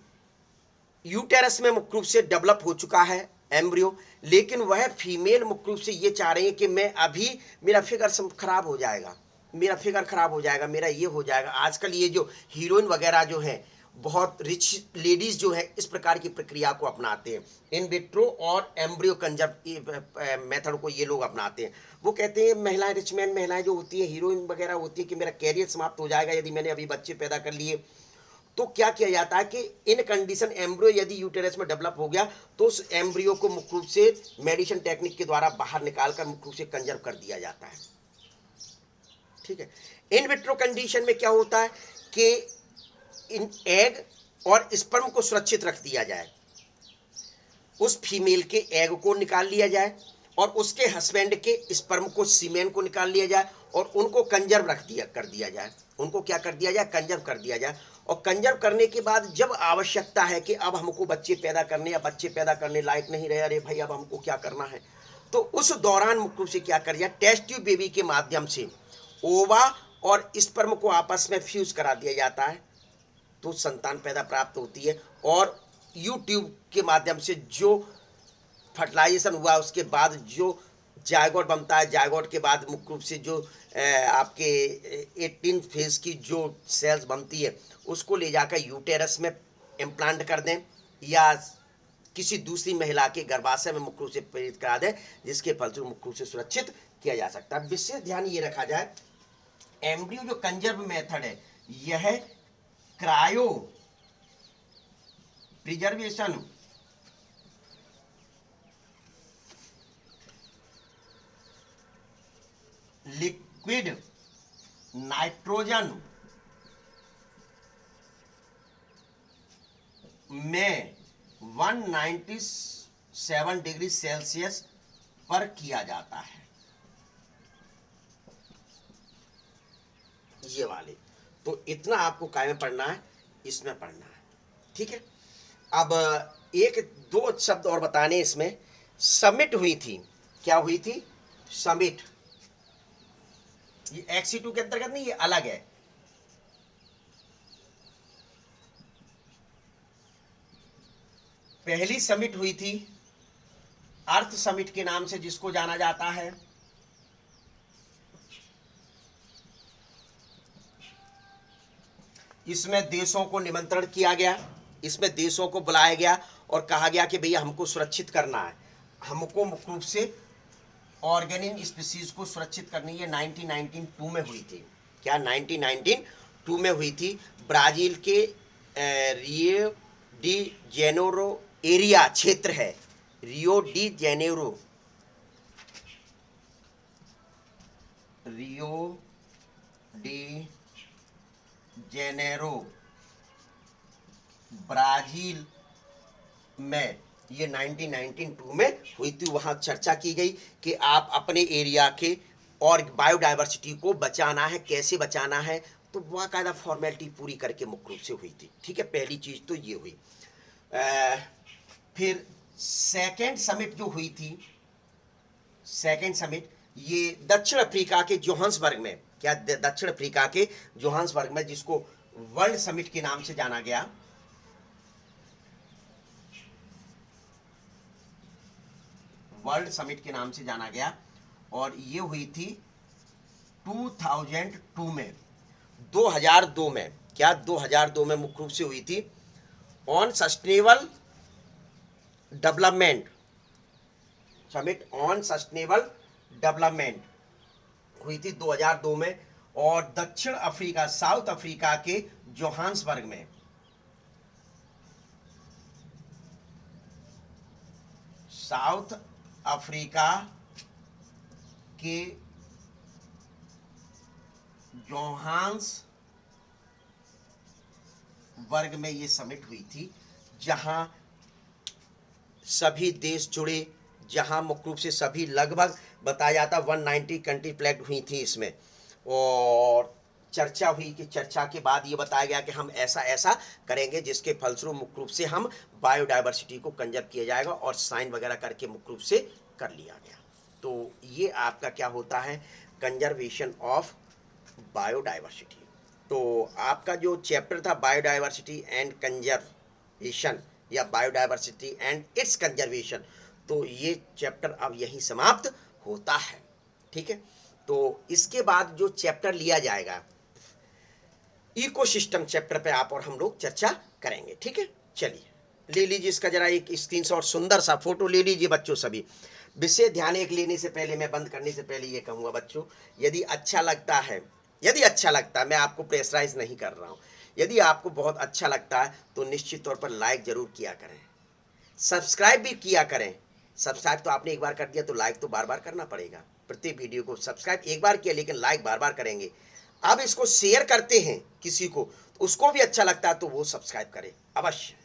यूटेरस में मुख्य रूप से डेवलप हो चुका है एम्ब्रियो, लेकिन वह फीमेल मुख्य रूप से ये चाह रही है कि मैं अभी, मेरा फिगर खराब हो जाएगा, मेरा फिगर खराब हो जाएगा, मेरा ये हो जाएगा। आजकल ये जो हीरोइन वगैरह जो है, बहुत रिच लेडीज जो है, इस प्रकार की प्रक्रिया को अपनाते हैं। इन विट्रो और एम्ब्रियो कंजर्व मेथड को ये लोग अपनाते हैं। वो कहते हैं महिलाएं, रिच मैन महिलाएं जो होती है, हीरोइन वगैरह होती है, कि मेरा कैरियर समाप्त हो जाएगा यदि मैंने अभी बच्चे पैदा कर लिए। तो क्या किया जाता है कि इन कंडीशन एम्ब्रियो यदि यूटेरस में डेवलप हो गया, तो उस एम्ब्रियो को मुख्य रूप से मेडिसिन टेक्निक के द्वारा बाहर निकालकर मुख्य रूप से कंजर्व कर दिया जाता है। ठीक है। इन विट्रो कंडीशन में क्या होता है कि इन एग और स्पर्म को सुरक्षित रख दिया जाए, उस फीमेल के एग को निकाल लिया जाए और उसके हस्बैंड के स्पर्म को, सीमेन को निकाल लिया जाए और उनको कंजर्व कर दिया जाए, उनको क्या कर दिया जाए? कंजर्व कर दिया जाए। और कंजर्व करने के बाद जब आवश्यकता है कि अब हमको बच्चे पैदा करने, या बच्चे पैदा करने लायक नहीं रहे, अरे भाई अब हमको क्या करना है, तो उस दौरान मुख्य रूप से क्या कर दिया? टेस्ट ट्यूब बेबी के माध्यम से ओवा और स्पर्म को आपस में फ्यूज करा दिया जाता है, तो संतान पैदा प्राप्त होती है। और यूट्यूब के माध्यम से जो फर्टिलाइजेशन हुआ, उसके बाद जो जायगोट बनता है, जायगोट के बाद मुख्य रूप से जो आपके 18 फेज की जो सेल्स बनती है, उसको ले जाकर यूटेरस में इम्प्लांट कर दें या किसी दूसरी महिला के गर्भाशय में मुख्य रूप से प्रेरित करा दें, जिसके फलस्वरूप मुख्य रूप से सुरक्षित किया जा सकता है। विशेष ध्यान ये रखा जाए, एम्ब्रियो जो कंजर्व मेथड है, यह क्रायो प्रिजर्वेशन लिक्विड नाइट्रोजन में 197 डिग्री सेल्सियस पर किया जाता है, ये वाले। तो इतना आपको काय में पढ़ना है, इसमें पढ़ना है। ठीक है। अब एक दो शब्द और बताने इसमें। समिट हुई थी, क्या हुई थी? समिट। ये XC2 के अंतर्गत नहीं, ये अलग है। पहली समिट हुई थी अर्थ समिट के नाम से जिसको जाना जाता है। इसमें देशों को निमंत्रण किया गया, इसमें देशों को बुलाया गया और कहा गया कि भैया हमको सुरक्षित करना है, हमको मुख्य रूप से ऑर्गेनिक स्पीसीज को सुरक्षित करनी है। 1992 में हुई थी। क्या? 1992 में हुई थी। ब्राजील के रियो डी जेनेरो एरिया क्षेत्र है, Rio de Janeiro, Rio de Janeiro Brazil में ये 1992 में हुई थी। वहां चर्चा की गई कि आप अपने एरिया के और बायोडायवर्सिटी को बचाना है, कैसे बचाना है, तो बाकायदा फॉर्मेलिटी पूरी करके मुख्य रूप से हुई थी। ठीक है, पहली चीज तो ये हुई। फिर सेकेंड समिट जो हुई थी, सेकेंड समिट ये दक्षिण अफ्रीका के जोहान्सबर्ग में, क्या दक्षिण अफ्रीका के जोहान्सबर्ग में, जिसको वर्ल्ड समिट के नाम से जाना गया, वर्ल्ड समिट के नाम से जाना गया, और ये हुई थी 2002 में, 2002 में, क्या 2002 में मुख्य रूप से हुई थी। On sustainable development summit, on sustainable development हुई थी 2002 में, और दक्षिण अफ्रीका, साउथ अफ्रीका के जोहान्सबर्ग में, साउथ अफ्रीका के जोहान्सबर्ग में ये समिट हुई थी, जहां सभी देश जुड़े, जहां मुख्य रूप से सभी, लगभग बताया जाता 190 कंट्री प्लेग हुई थी इसमें, और चर्चा हुई कि चर्चा के बाद ये बताया गया कि हम ऐसा ऐसा करेंगे जिसके फलस्वरूप मुख्य रूप से हम बायोडाइवर्सिटी को कंजर्व किया जाएगा, और साइन वगैरह करके मुख्य रूप से कर लिया गया। तो ये आपका क्या होता है, कंजर्वेशन ऑफ बायोडाइवर्सिटी। तो आपका जो चैप्टर था बायोडाइवर्सिटी एंड कंजर्वेशन, या बायोडाइवर्सिटी एंड इट्स कंजर्वेशन, तो ये चैप्टर अब यही समाप्त होता है। ठीक है, तो इसके बाद जो चैप्टर लिया जाएगा, इकोसिस्टम चैप्टर पे आप और हम लोग चर्चा करेंगे। ठीक है, चलिए ले लीजिए इसका जरा एक स्क्रीनशॉट, सुंदर सा फोटो ले लीजिए बच्चों सभी। विषय ध्यान एक लेने से पहले, मैं बंद करने से पहले ये कहूँगा बच्चों, यदि अच्छा लगता है, मैं आपको प्रेशराइज नहीं कर रहा हूँ, यदि आपको बहुत अच्छा लगता है तो निश्चित तौर पर लाइक जरूर किया करें, सब्सक्राइब भी किया करें। सब्सक्राइब तो आपने एक बार कर दिया, तो लाइक तो बार बार करना पड़ेगा। प्रत्येक वीडियो को सब्सक्राइब एक बार किया, लेकिन लाइक बार बार करेंगे। अब इसको शेयर करते हैं किसी को, तो उसको भी अच्छा लगता है तो वो सब्सक्राइब करे अवश्य।